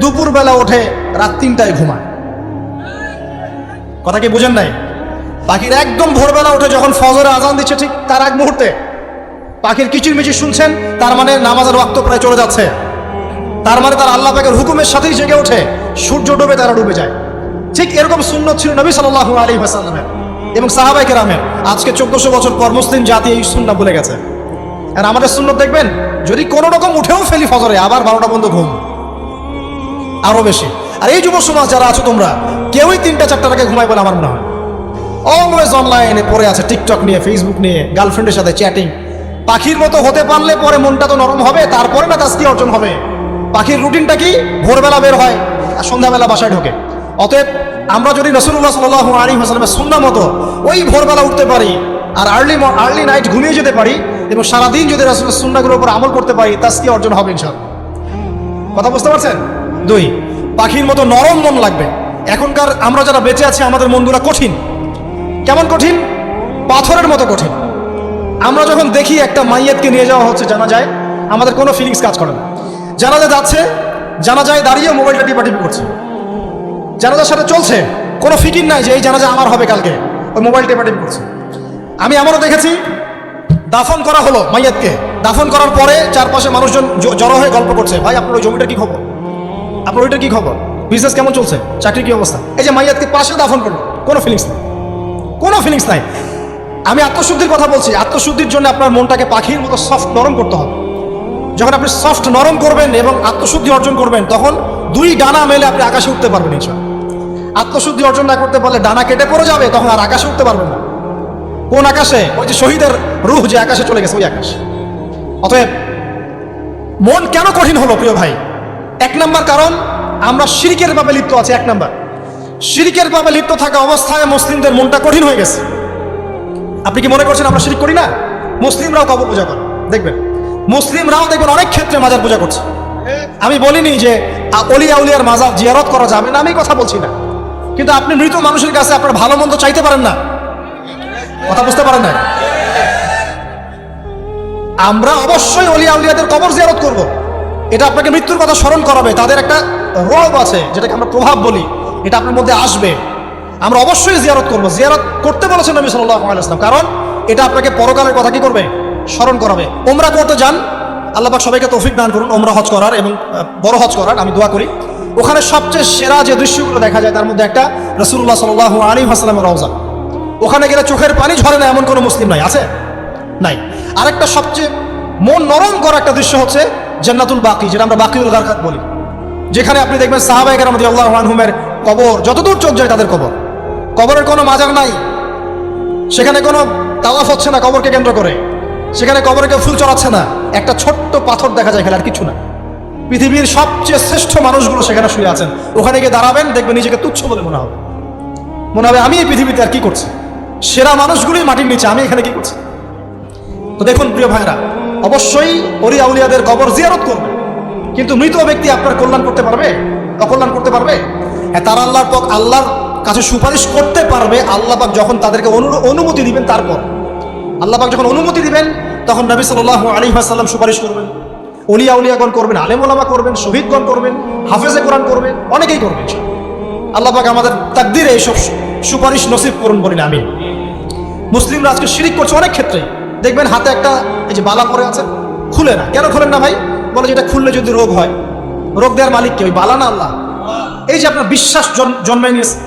দুপুরবেলা ওঠে, রাত 3টায় ঘুমায়। কথা কি বুঝেন নাই? পাখির একদম ভোরবেলা উঠে যখন ফজরে আজান দিচ্ছে, ঠিক তার এক মুহূর্তে পাখির কিচিরমিচির শুনছেন, তার মানে নামাজের ওয়াক্ত প্রায় চলে যাচ্ছে, তার মানে তার আল্লাহ পাকের হুকুমের সাথেই জেগে ওঠে। সূর্য ডুবে তারা ডুবে যায়। ঠিক এরকম সুন্নত ছিল নবী সাল্লাল্লাহু আলাইহি ওয়াসাল্লামের এবং সাহাবায়ে কেরামের। আজকে 1400 বছর পর মুসলিম জাতি এই সুন্নাহ ভুলে গেছে। আর আমাদের সুন্নত দেখবেন, যদি কোনো রকম উঠেও ফেলি ফজরে, আবার 12টা পর্যন্ত ঘুম, আরো বেশি। আর এই যুব সমাজ যারা আছো, তোমরা কেউই 3টা-4টার আগে ঘুমায় বলে আমার মনে হয়। অলওয়েজ অনলাইনে পড়ে আছে, টিকটক নিয়ে, ফেসবুক নিয়ে, গার্লফ্রেন্ডের সাথে চ্যাটিং। পাখির মতো হতে পারলে পরে মনটা তো নরম হবে, তারপরে না তাসকিয়া অর্জন হবে। পাখির রুটিনটা কি? ভোরবেলা বের হয় আর সন্ধ্যাবেলা বাসায় ঢোকে। অতএব আমরা যদি রাসূলুল্লাহ সাল্লাল্লাহু আলাইহি ওয়াসাল্লামের সুন্নাহ মতো ওই ভোরবেলা উঠতে পারি আর আর্লি নাইট ঘুমিয়ে যেতে পারি এবং সারাদিন যদি রাসূলের সুন্নাহগুলোর উপর আমল করতে পারি, তাসকিয়া অর্জন হবে ইনশাআল্লাহ। কথা বুঝতে পারছেন? 2, পাখির মতো নরম মন লাগবে। এখনকার আমরা যারা বেঁচে আছি, আমাদের মনগুলো কঠিন। কেমন কঠিন? পাথরের মতো কঠিন। আমরা যখন দেখি একটা মাইয়াতকে নিয়ে যাওয়া হচ্ছে জানাজায়, আমাদের কোনো ফিলিংস কাজ করে না। জানাজা যাচ্ছে, জানাজায় দাঁড়িয়ে মোবাইলটা টিপাটিপি করছে, জানাজার সাথে চলছে, কোনো ফিকির নাই যে এই জানাজা আমার হবে কালকে, ওই মোবাইল টিপাটিপি করছে। আমি এমনও দেখেছি, দাফন করা হলো মাইয়াতকে, দাফন করার পরে চারপাশে মানুষজন জড়ো হয়ে গল্প করছে, ভাই আপনার ওই জমিটার কি খবর, আপনার ওইটার কি খবর, বিজনেস কেমন চলছে, চাকরির কি অবস্থা। এই যে মাইয়াতকে পাশে দাফন করলো, কোনো ফিলিংস নাই, কোনো ফিলিংস নাই। আমি আত্মশুদ্ধির কথা বলছি। আত্মশুদ্ধির জন্য আপনার মনটাকে পাখির মতো সফট নরম করতে হবে। যখন আপনি সফট নরম করবেন এবং আত্মশুদ্ধি অর্জন করবেন, তখন 2 ডানা মেলে আপনি আকাশে উঠতে পারবেন ইনশাআল্লাহ। আত্মশুদ্ধি অর্জন না করতে পারলে ডানা কেটে পড়ে যাবে, তখন আর আকাশে উঠতে পারবেন না। কোন আকাশে? ওই যে শহীদের রূহ যে আকাশে চলে গেছে, ওই আকাশ। অতএব মন কেন কঠিন হলো প্রিয় ভাই? 1 নম্বর কারণ, আমরা শিরকের পাপে লিপ্ত আছি। 1 নম্বর, শিরকের পাপে লিপ্ত থাকা অবস্থায় মুসলিমদের মনটা কঠিন হয়ে গেছে। আপনি কি মনে করছেন আমরা শিরক করি না? মুসলিমরাও কবর পূজা করে, দেখবেন মুসলিমরাও দেখবেন অনেক ক্ষেত্রে মাজার পূজা করছে। আমি বলিনি যে অলিয়া উলিয়ার মাজার জিয়ারত করা যাবে না, আমি কথা বলছি না। কিন্তু আপনি মৃত মানুষের কাছে আপনার ভালো মন্দ চাইতে পারেন না। কথা বুঝতে পারেন না? আমরা অবশ্যই অলিয়া উলিয়াদের কবর জিয়ারত করব। এটা আপনাকে মৃত্যুর কথা স্মরণ করাবে। তাদের একটা রব আছে, যেটাকে আমরা প্রভাব বলি, এটা আপনার মধ্যে আসবে। আমরা অবশ্যই জিয়ারত করব। জিয়ারত করতে বলেছেন নবী সাল্লাল্লাহু আলাইহি ওয়াসাল্লাম, কারণ এটা আপনাকে পরকালের কথা কি করবে? স্মরণ করাবে। ওমরা করতে যান, আল্লাহ পাক সবাইকে তৌফিক দান করুন ওমরা হজ করার এবং বড় হজ করার, আমি দোয়া করি। ওখানে সবচেয়ে সেরা যে দৃশ্যগুলো দেখা যায় তার মধ্যে একটা রাসূলুল্লাহ সাল্লাল্লাহু আলাইহি ওয়াসাল্লামের রওজা। ওখানে গেলে চোখের পানি ঝরে না এমন কোনো মুসলিম নাই, আছে? নাই। আরেকটা সবচেয়ে মন নরম করা একটা দৃশ্য হচ্ছে জান্নাতুল বাকি, যেটা আমরা বাকিউল গারকাত বলি, যেখানে আপনি দেখবেন সাহাবায়ে কেরাম রাদিয়াল্লাহু আনহুমের কবর, যতদূর চোখ যায় তাদের কবর, কবরের কোনো মাজার নাই, সেখানে কোনো তাওয়াফ হচ্ছে না কবরকে কেন্দ্র করে, সেখানে কবরে কেউ ফুল চড়াচ্ছে না, একটা ছোট্ট পাথর দেখা যায়, খেলে আর কিছু না। পৃথিবীর সবচেয়ে শ্রেষ্ঠ মানুষগুলো সেখানে শুয়ে আছেন। ওখানে গিয়ে দাঁড়াবেন, দেখবেন নিজেকে তুচ্ছ বলে মনে হবে, মনে হবে আমি এই পৃথিবীতে আর কি করছি, সেরা মানুষগুলোই মাটির নিচে, আমি এখানে কি করছি। তো দেখুন প্রিয় ভাইরা, অবশ্যই ওলিয়া আউলিয়াদের কবর জিয়ারত করবেন, কিন্তু মৃত ব্যক্তি আপনার কল্যাণ করতে পারবে? অকল্যাণ করতে পারবে? হ্যাঁ, তারা আল্লাহর কাছে সুপারিশ করতে পারবে আল্লাহ পাক যখন তাদেরকে অনুমতি দিবেন। তারপর আল্লাহ পাক যখন অনুমতি দিবেন তখন নবী সাল্লাল্লাহু আলাইহি ওয়াসাল্লাম সুপারিশ করবেন, ওলিয়া উলিয়াগণ করবেন, আলেম ওলামা করবেন, শহীদগণ করবেন, হাফেজে কোরআন করবেন, অনেকেই করবেন। আল্লাহ পাক আমাদের তাকদীরে এইসব সুপারিশ নসিব করুন, বলি না আমিন। মুসলিমরা আজকে শিরিক করছে অনেক ক্ষেত্রে। দেখবেন হাতে একটা এই যে বালা পরে আছে, খুলে না। কেন খুলেন না ভাই? বলে যেটা খুললে যদি রোগ হয়, রোগ দেওয়ার মালিক কে? ওই বালা না আল্লাহ? এই যে আপনার বিশ্বাস জন্মে নিয়েছে,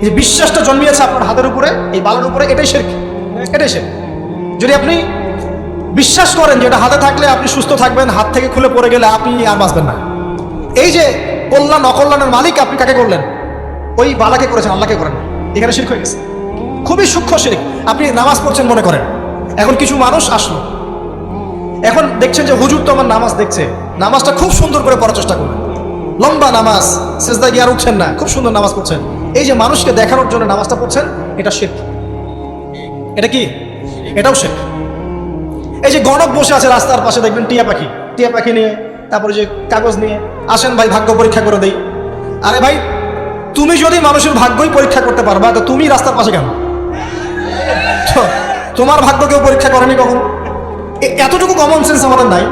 এই যে বিশ্বাসটা জন্মিয়েছে আপনার হাতের উপরে, এই বালার উপরে, এটাই শিরক, এটাই শিরক। যদি আপনি বিশ্বাস করেন যে এটা হাতে থাকলে আপনি সুস্থ থাকবেন, হাত থেকে খুলে পড়ে গেলে আপনি আর বাঁচবেন না, এই যে কল্যাণ অকল্যাণের মালিক আপনি কাকে করলেন? ওই বালাকে করেছেন, আল্লাহকে করেন, এখানে শিরক হয়ে গেছে। খুবই সূক্ষ্ম শিরক। আপনি নামাজ পড়ছেন মনে করেন, এখন কিছু মানুষ আসলো, এখন দেখছেন যে হুজুর তো আমার নামাজ দেখছে, নামাজটা খুব সুন্দর করে পড়ার চেষ্টা করবেন, লম্বা নামাজ, সেজদা গিয়ে আর উঠছেন না, খুব সুন্দর নামাজ পড়ছেন। এই যে মানুষকে দেখানোর জন্য নামাজটা পড়ছেন, এটা শিরক। এটা কি? এটাও শিরক। এই যে গণক বসে আছে রাস্তার পাশে, দেখবেন টিয়া পাখি নিয়ে, তারপরে যে কাগজ নিয়ে, আসেন ভাই ভাগ্য পরীক্ষা করে দেই। আরে ভাই, তুমি যদি মানুষের ভাগ্যই পরীক্ষা করতে পারবা, তো তুমি রাস্তার পাশে কেন? তোমার ভাগ্য কেউ পরীক্ষা করেনি কখনো? এতটুকু কমন সেন্স আমাদের নাই।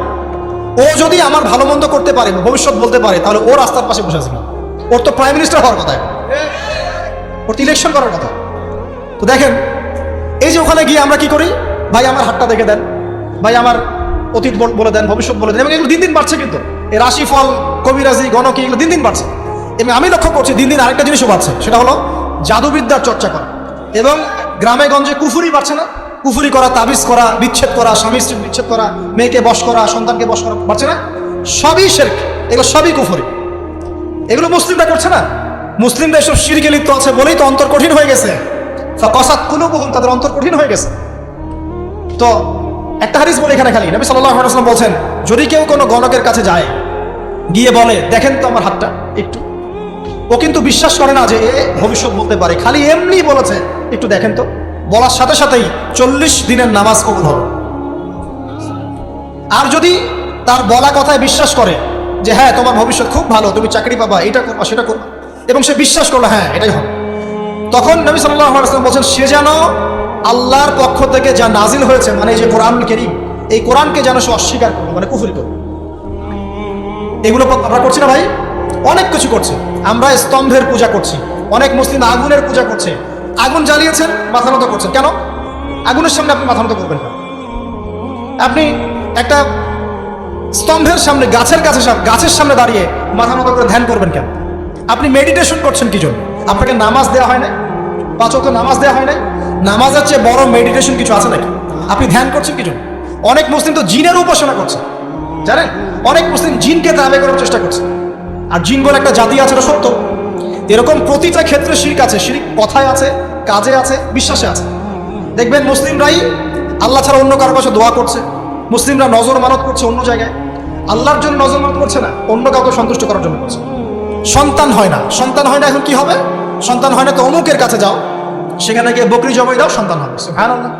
ও যদি আমার ভালো মন্দ করতে পারে, ভবিষ্যৎ বলতে পারে, তাহলে ও রাস্তার পাশে বসে আছে। ওর তো প্রাইম মিনিস্টার হওয়ার কথা, ওর তো ইলেকশন করার কথা। তো দেখেন, এই যে ওখানে গিয়ে আমরা কি করি? ভাই আমার হাতটা দেখে দেন, ভাই আমার অতীত বলে দেন, ভবিষ্যৎ বলে দেন, এবং এগুলো দিন দিন বাড়ছে। কিন্তু এই রাশিফল, কবিরাজি, গণকি, এগুলো দিন দিন বাড়ছে। এবং আমি লক্ষ্য করছি দিন দিন আরেকটা জিনিসও বাড়ছে, সেটা হলো জাদুবিদ্যার চর্চা করা। এবং গ্রামে গঞ্জে কুফুরি বাড়ছে না? কুফুরি করা, তাবিজ করা, বিচ্ছেদ করা, স্বামী স্ত্রী বিচ্ছেদ করা, মেয়েকে বশ করা, সন্তানকে বশ করা, বাড়ছে না? সবই শিরক, এগুলো সবই কুফুরি। এগুলো মুসলিমরা করছে না। মুসলিমরা এসব শিরকে লিপ্ত আছে বলেই তো অন্তর কঠিন হয়ে গেছে। ফাকাসাত কুলুবুহুম, তাদের অন্তর কঠিন হয়ে গেছে। তো একটা হাদিস বলে এখানে, খালি নবী সাল্লাল্লাহু আলাইহি ওয়াসাল্লাম বলছেন, যদি কেউ কোনো গণকের কাছে যায়, গিয়ে বলে দেখেন তো আমার হাতটা একটু, ও কিন্তু বিশ্বাস করে না যে এ ভবিষ্যৎ বলতে পারে, খালি এমনি বলেছে একটু দেখেন তো, বলার সাথে সাথেই 40 দিনের নামাজ কবুল হবে। আর যদি তার বলা কথায় বিশ্বাস করে যে হ্যাঁ তোমার ভবিষ্যৎ খুব ভালো, তুমি চাকরি পাবা, এটা করবা, সেটা করবা, এবং সে বিশ্বাস করলো হ্যাঁ এটাই হবে, তখন নবী সাল্লাল্লাহু আলাইহি ওয়াসাল্লাম বলছেন সে যেন আল্লাহর পক্ষ থেকে যা নাজিল হয়েছে, মানে এই যে কোরআন কারীম, এই কোরআনকে যেন সে অস্বীকার করবে, মানে কুফরি করবে। এগুলো আমরা করছি না ভাই? অনেক কিছু করছে। আমরা স্তম্ভের পূজা করছি, অনেক মুসলিম আগুনের পূজা করছে। আগুন জ্বালিয়েছেন, মাথা নত করছেন কেন? আগুনের সামনে আপনি মাথা নত করবেন না। আপনি একটা স্তম্ভের সামনে, গাছের সামনে দাঁড়িয়ে মাথা নত করে ধ্যান করবেন কেন? আপনি মেডিটেশন করছেন কি জন্য? আপনাকে নামাজ দেওয়া হয় না? 5 ওয়াক্ত নামাজ দেওয়া হয় না? নামাজের চেয়ে বড় মেডিটেশন কিছু আছে নাকি? আপনি ধ্যান করছেন কি জন্য? অনেক মুসলিম তো জিনের উপাসনা করছে, জানেন? অনেক মুসলিম জিনকে দাবি করার চেষ্টা করছে। আর জিন বলে একটা জাতি আছে, এটা সত্য। এরকম প্রতিটা ক্ষেত্রে শিরক আছে। শিরক কথায় আছে, কাজে আছে, বিশ্বাসে আছে। দেখবেন মুসলিমরাই আল্লাহ ছাড়া অন্য কারো কাছে দোয়া করছে, মুসলিমরা নজর মানত করছে অন্য জায়গায়, আল্লাহর জন্য নজর মানত করছে না, অন্য কাউকে সন্তুষ্ট করার জন্য করছে। সন্তান হয় না, এখন কি হবে? সন্তান হয় না তো অমুকের কাছে যাও, সেখানে গিয়ে বকরি জবাই দাও, সন্তান হবে। সুবহানাল্লাহ।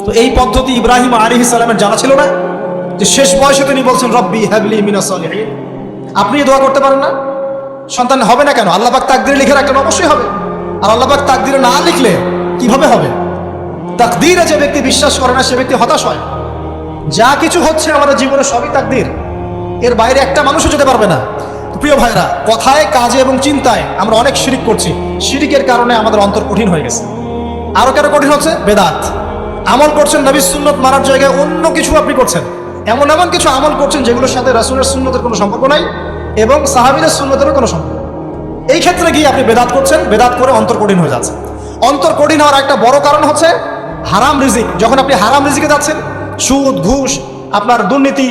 তো এই পদ্ধতি ইব্রাহিম আলাইহিস সালামের জানা ছিল না? যে শেষ বয়সে তিনি বলছেন রব্বি হাবলি মিনাস সালিহিন। আপনি দোয়া করতে পারেন না? সন্তান হবে না কেন? আল্লাহ পাক তাকদীরে লিখে রাখলেন, অবশ্যই হবে। আর আল্লাহ পাক তাকদীরে না লিখলে কিভাবে হবে? তাকদীরে যে ব্যক্তি বিশ্বাস করে না, সে ব্যক্তি হতাশ হয়। যা কিছু হচ্ছে আমাদের জীবনে সবই তাকদীর, এর বাইরে একটা মানুষও যেতে পারবে না। প্রিয় ভাইরা, কথায়, কাজে এবং চিন্তায় আমরা অনেক শিরিক করছি। শিরিকের কারণে আমাদের অন্তর কঠিন হয়ে গেছে। আরো কেন কঠিন হচ্ছে? বেদাত। আমল করছেন নবীর সুন্নত মানার জায়গায় অন্য কিছু আপনি করছেন, এমন এমন কিছু আমল করছেন যেগুলোর সাথে রাসূলের সুন্নতের কোনো সম্পর্ক নাই এবং সাহাবীদের সুন্নতেরও কোনো সম্পর্ক। এই ক্ষেত্রে গিয়ে আপনি বেদাত করছেন, বেদাত করে অন্তর কঠিন হয়ে যাচ্ছে। অন্তর কঠিন হওয়ার একটা বড় কারণ হচ্ছে হারাম রিজিক। যখন আপনি হারাম রিজিকে যাচ্ছেন, সুদ, ঘুষ, আপনার দুর্নীতি,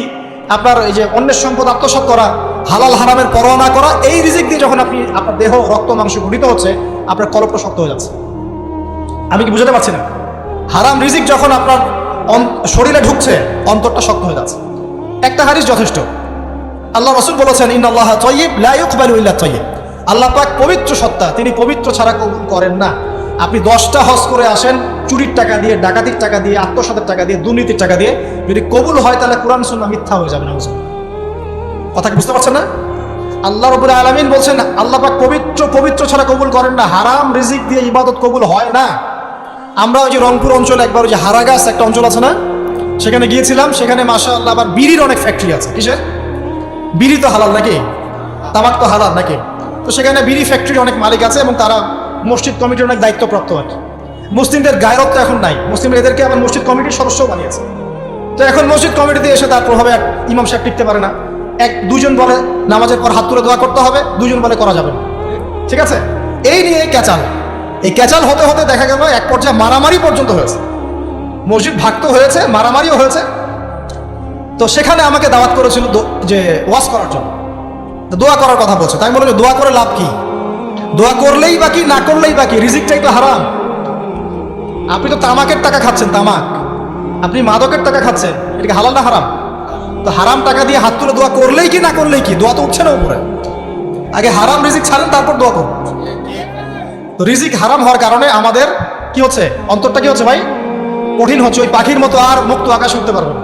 আপনার এই যে অন্যের সম্পদ আত্মসাৎ করা, হালাল হারামের পরোয়া না করা, এই রিজিক দিয়ে যখন আপনি আপনার দেহ, রক্ত, মাংস গঠিত হচ্ছে, আপনার কলপটা শক্ত হয়ে যাচ্ছে। আমি কি বুঝাতে পারছি না? হারাম রিজিক যখন আপনার শরীরে ঢুকছে, অন্তরটা শক্ত হয়ে যাচ্ছে। একটা হাদিস যথেষ্ট। আল্লাহ রাসূল বলেছেন, ইন্নাল্লাহা তাইয়্যিব লা ইকবালু ইল্লা তাইয়্যিব। আল্লাহ পাক পবিত্র সত্তা, তিনি পবিত্র ছাড়া কবুল করেন না। আপনি 10টা হজ করে আসেন, চুরির টাকা দিয়ে, ডাকাতির টাকা দিয়ে, আত্মসাতের টাকা দিয়ে, দুর্নীতির টাকা দিয়ে, যদি কবুল হয় তাহলে কোরআন সুন্নাহ মিথ্যা হয়ে যাবে। নাউজুবিল্লাহ। কথা কি বুঝতে পারছেন না? আল্লাহ রাব্বুল আলামিন বলছেন আল্লাহ পাক পবিত্র ছাড়া কবুল করেন না। হারাম রিজিক দিয়ে ইবাদত কবুল হয় না। আমরা ওই যে রংপুর অঞ্চলে একবার ওই যে হারাগাছ একটা অঞ্চল আছে না, সেখানে গিয়েছিলাম। সেখানে মাশাআল্লাহ আবার বিড়ির অনেক ফ্যাক্টরি আছে। কিসের? বিড়ি তো হালাল নাকি? তামাক তো হালাল নাকি? তো সেখানে বিড়ি ফ্যাক্টরি অনেক মালিক আছে এবং তারা মসজিদ কমিটির অনেক দায়িত্বপ্রাপ্ত আর কি। মুসলিমদের গায়রত্ব এখন নাই, মুসলিমরা এদেরকে আবার মসজিদ কমিটির সদস্য বানিয়েছে। তো এখন মসজিদ কমিটিতে এসে তার প্রভাবে ইমাম সাহেব টিকতে পারে না। দুজন বলে নামাজের পর হাত তুলে দোয়া করতে হবে, দুজন বলে করা যাবে না। ঠিক আছে, এই নিয়ে ক্যাচাল। এই ক্যাচাল হতে হতে দেখা গেল এক পর্যায়ে মারামারি পর্যন্ত হয়েছে। মসজিদ ভাগতো হয়েছে, মারামারিও হয়েছে। তো সেখানে আমাকে দাওয়াত করেছিল যে ওয়াজ করার জন্য, দোয়া করার কথা বলছে। তাই বললাম যে দোয়া করে লাভ কি? দোয়া করলেই বাকি, না করলেই বাকি, রিজিকটাই তো হারাম। আপনি তো তামাকের টাকা খাচ্ছেন, তামাক, আপনি মাদকের টাকা খাচ্ছেন, এটা হালাল না হারাম? তো হারাম টাকা দিয়ে হাত তুলে দোয়া করলেই কি, না করলেই কি? দোয়া তো উঠছে না উপরে। আগে হারাম রিজিক ছাড়েন, তারপর দোয়া করুন। তো রিজিক হারাম হওয়ার কারণে আমাদের কি হচ্ছে? অন্তরটা কি হচ্ছে ভাই? কঠিন হচ্ছে। ওই পাখির মতো আর মুক্ত আকাশে উঠতে পারবে না।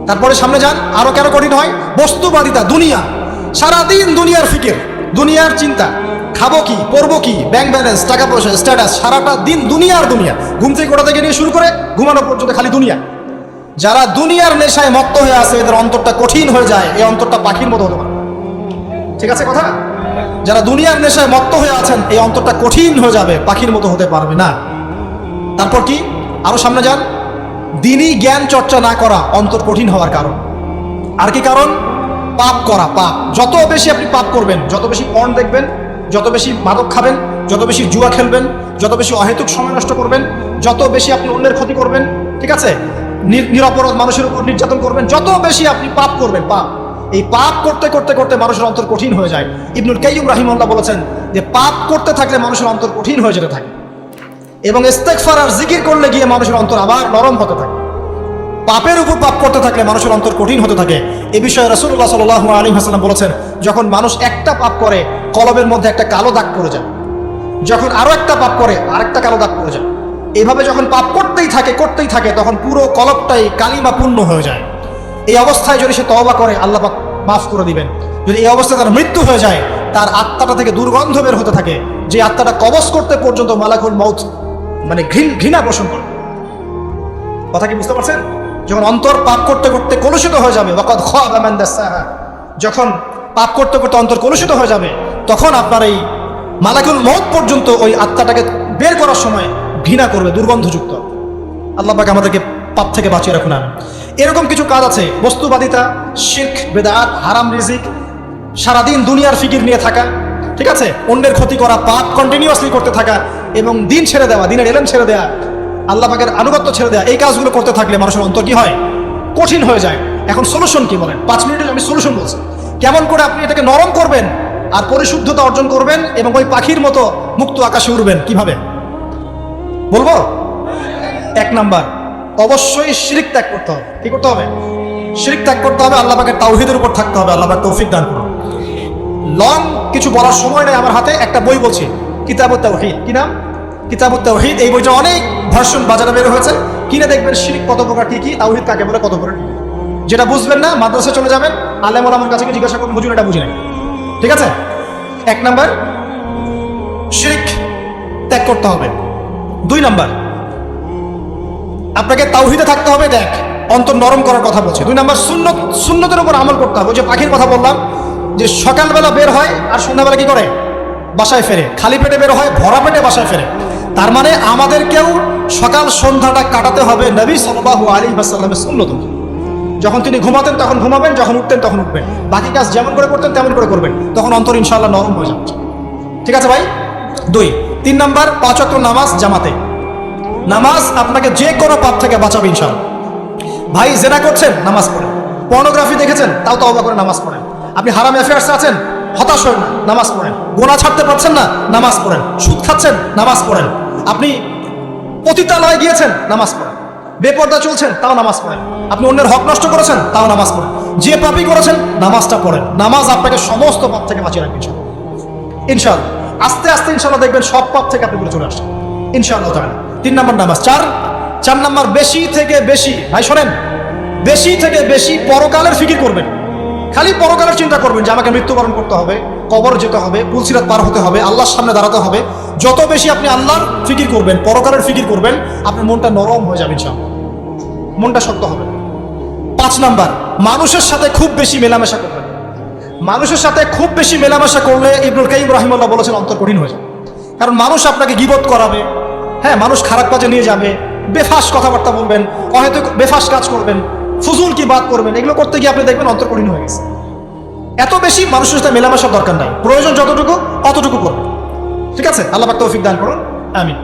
তারপরে সামনে যান, আরো কেন কঠিন হয়? বস্তুবাদিতা, দুনিয়া। সারাদিন দুনিয়ার ফিকির, দুনিয়ার চিন্তা, খাবো কি, পরবো কি, ব্যাংক ব্যালেন্স, টাকা পয়সা, স্ট্যাটাস, সারাটা দিন দুনিয়ার দুনিয়া। ঘুম থেকে ওঠা থেকে নিয়ে শুরু করে ঘুমানো পর্যন্ত খালি দুনিয়া। যারা দুনিয়ার নেশায় মত্ত হয়ে আছে, এদের অন্তরটা কঠিন হয়ে যায়। এই অন্তরটা পাখির মতো হতে পারে। ঠিক আছে কথা? যারা দুনিয়ার নেশায় মত্ত হয়ে আছেন, এই অন্তরটা কঠিন হয়ে যাবে, পাখির মতো হতে পারবে না। তারপর কি? আরো সামনে যান, দিনই জ্ঞান চর্চা না করা অন্তর কঠিন হওয়ার কারণ। আর কি কারণ? পাপ করা, পাপ। যত বেশি আপনি পাপ করবেন, যত বেশি পর্ন দেখবেন, যত বেশি মাদক খাবেন, যত বেশি জুয়া খেলবেন, যত বেশি অহেতুক সময় নষ্ট করবেন, যত বেশি আপনি অন্যের ক্ষতি করবেন, ঠিক আছে, নিরপরাধ মানুষের উপর নির্যাতন করবেন, যত বেশি আপনি পাপ করবেন, পাপ। এই পাপ করতে করতে করতে মানুষের অন্তর কঠিন হয়ে যায়। ইবনুল কাইয়্যিম রাহিমাহুল্লাহ বলেছেন যে পাপ করতে থাকলে মানুষের অন্তর কঠিন হয়ে যেতে থাকে এবং ইস্তেগফার আর জিকির করলে গিয়ে মানুষের অন্তর আবার নরম হতে থাকে। পাপের উপর পাপ করতে থাকলে মানুষের অন্তর কঠিন হতে থাকে। এ বিষয়ে রাসূলুল্লাহ সাল্লাল্লাহু আলাইহি ওয়াসাল্লাম বলেছেন, যখন মানুষ একটা পাপ করে কলবের মধ্যে একটা কালো দাগ পড়ে যায়, যখন আরো একটা পাপ করে আরেকটা কালো দাগ পড়ে যায়। এইভাবে যখন পাপ করতেই থাকে তখন পুরো কলবটাই কালিমা পূর্ণ হয়ে যায়। এই অবস্থায় যদি সে তওবা করে, আল্লাহ পাক মাফ করে দিবেন। যদি এই অবস্থায় তার মৃত্যু হয়ে যায়, তার আত্মাটা থেকে দুর্গন্ধ বের হতে থাকে, যে আত্মাটা কবজ করতে পর্যন্ত মালাকুল মউত মানে ঘৃণা পোষণ করে। কথা কি বুঝতে পারছেন? যখন অন্তর পাপ করতে করতে কলুষিত হয়ে যাবে, ওয়াকাদ খাবা মান দাসাহা, যখন পাপ করতে করতে অন্তর কলুষিত হয়ে যাবে, তখন আপনার এই মালাকুল মউত পর্যন্ত ওই আত্মাটাকে বের করার সময় ঘৃণা করবে, দুর্গন্ধযুক্ত। আল্লাহ পাক আমাদেরকে পাপ থেকে বাঁচিয়ে রাখুন। এরকম কিছু কাজ আছে, বস্তুবাদিতা, শিরক, বেদাত, হারাম রিজিক, সারাদিন দুনিয়ার ফিকির নিয়ে থাকা, ঠিক আছে, অন্যের ক্ষতি করা, পাপ কন্টিনিউয়াসলি করতে থাকা এবং দিন ছেড়ে দেওয়া, দিনের এলেম ছেড়ে দেওয়া, আল্লাহ পাকের আনুগত্য ছেড়ে দেওয়া। এই কাজগুলো করতে থাকলে মানুষের অন্তর কি হয়? কঠিন হয়ে যায়। এখন সলিউশন কি বলেন? 5 মিনিটে আমি সলিউশন বলছি। কেমন করে আপনি এটাকে নরম করবেন আর পরিশুদ্ধতা অর্জন করবেন এবং ওই পাখির মতো মুক্ত আকাশে উড়বেন? কিভাবে বলবো? 1 নাম্বার, অবশ্যই শিরক ত্যাগ করতে হবে। কি করতে হবে? শিরক ত্যাগ করতে হবে। আল্লাহ পাকের তাওহীদের উপর থাকতে হবে। আল্লাহ পাক তৌফিক দান করুন। লং কিছু বলার সময় নেই আমার হাতে। একটা বই বলছি, কিতাবুত তাওহীদ। কি নাম? কিতাবুত তাওহীদ। এই বইটা অনেক ভার্সন বাজারে বের হয়েছে। কিনে দেখবেন শিরক কত প্রকার, কি কি, তাওহীদ কাকে বলে, কত প্রকার। যেটা বুঝবেন না, মাদ্রাসায় চলে যাবেন, আলেম ওলামার কাছে জিজ্ঞাসা করবেন, হুজুর এটা বুঝি নাই। ঠিক আছে? 1 নাম্বার, শিরক ত্যাগ করতে হবে। 2 নাম্বার, আপনাকে তাওহীদে থাকতে হবে। দেখ, অন্তর নরম করার কথা বলছে। 2 নাম্বার, সুন্নতের উপর আমল করতে হবে। ওই যে পাখির কথা বললাম, যে সকালবেলা বের হয় আর সন্ধ্যাবেলা কি করে? বাসায় ফেরে। খালি পেটে বের হয়, ভরা পেটে বাসায় ফেরে। তার মানে আমাদেরকেও সকাল সন্ধ্যাটা কাটাতে হবে নবী সাল্লাল্লাহু আলাইহি ওয়াসাল্লামের সুন্নত। যখন তিনি ঘুমাতেন তখন ঘুমাবেন, যখন উঠতেন তখন উঠবেন, বাকি কাজ যেমন করে করতেন তেমন করে করবেন, তখন অন্তর ইনশাআল্লাহ নরম হয়ে যাবে। ঠিক আছে ভাই? 3 নাম্বার 5 ওয়াক্ত নামাজ জামাতে। নামাজ আপনাকে যে কোনো পাপ থেকে বাঁচাবে ইনশাআল্লাহ। ভাই জেনা করছেন, নামাজ পড়েন। পর্নোগ্রাফি দেখেছেন, তাও তওবা করে নামাজ পড়েন। আপনি হারাম অ্যাফেয়ার্সে আছেন, হতাশ হন না, নামাজ পড়েন। গোনা ছাড়তে পারছেন না, নামাজ পড়েন। সুদ খাচ্ছেন, নামাজ পড়েন। আপনি পতিতালয়ে গিয়েছেন, নামাজ পড়েন। বেপর্দা চলছেন, তাও নামাজ পড়েন। আপনি অন্যের হক নষ্ট করেছেন, তাও নামাজ পড়েন। যে পাপই করেছেন, নামাজটা পড়েন। নামাজ আপনাকে সমস্ত পাপ থেকে বাঁচিয়ে রাখবে ইনশাআল্লাহ। আস্তে আস্তে ইনশাআল্লাহ দেখবেন সব পাপ থেকে আপনি দূরে চলে আসছেন ইনশাআল্লাহ তাআলা। 3 নাম্বার নামাজ। 4 নাম্বার বেশি থেকে বেশি, ভাই শোনেন, বেশি থেকে বেশি পরকালের ফিকির করবেন। খালি পরকালের চিন্তা করবেন যে আমাকে মৃত্যুবরণ করতে হবে, কবর যেতে হবে, পুলসিরাত পার হতে হবে, আল্লাহর সামনে দাঁড়াতে হবে। যত বেশি আপনি আল্লাহর ফিকির করবেন, পরকালের ফিকির করবেন, আপনার মনটা নরম হয়ে যাবে ইনশাআল্লাহ, মনটা শক্ত হবে। 5 নাম্বার মানুষের সাথে খুব বেশি মেলামেশা করবেন। মানুষের সাথে খুব বেশি মেলামেশা করলে ইবনুল কাইয়িম রাহিমাহুল্লাহ বলেছেন অন্তর কঠিন হয়ে যাবে। কারণ মানুষ আপনাকে গীবত করাবে, হ্যাঁ, মানুষ খারাপ কাজে নিয়ে যাবে, বেফাস কথাবার্তা বলবেন, হয়তো বেফাস কাজ করবেন, ফুজুল কি বাদ করবেন। এগুলো করতে গিয়ে আপনি দেখবেন অন্তর কঠিন হয়ে গেছে। এত বেশি মানুষের সাথে মেলামেশার দরকার নাই, প্রয়োজন যতটুকু অতটুকু করবেন। ঠিক আছে? আল্লাহ পাক তৌফিক দান করুন, আমিন।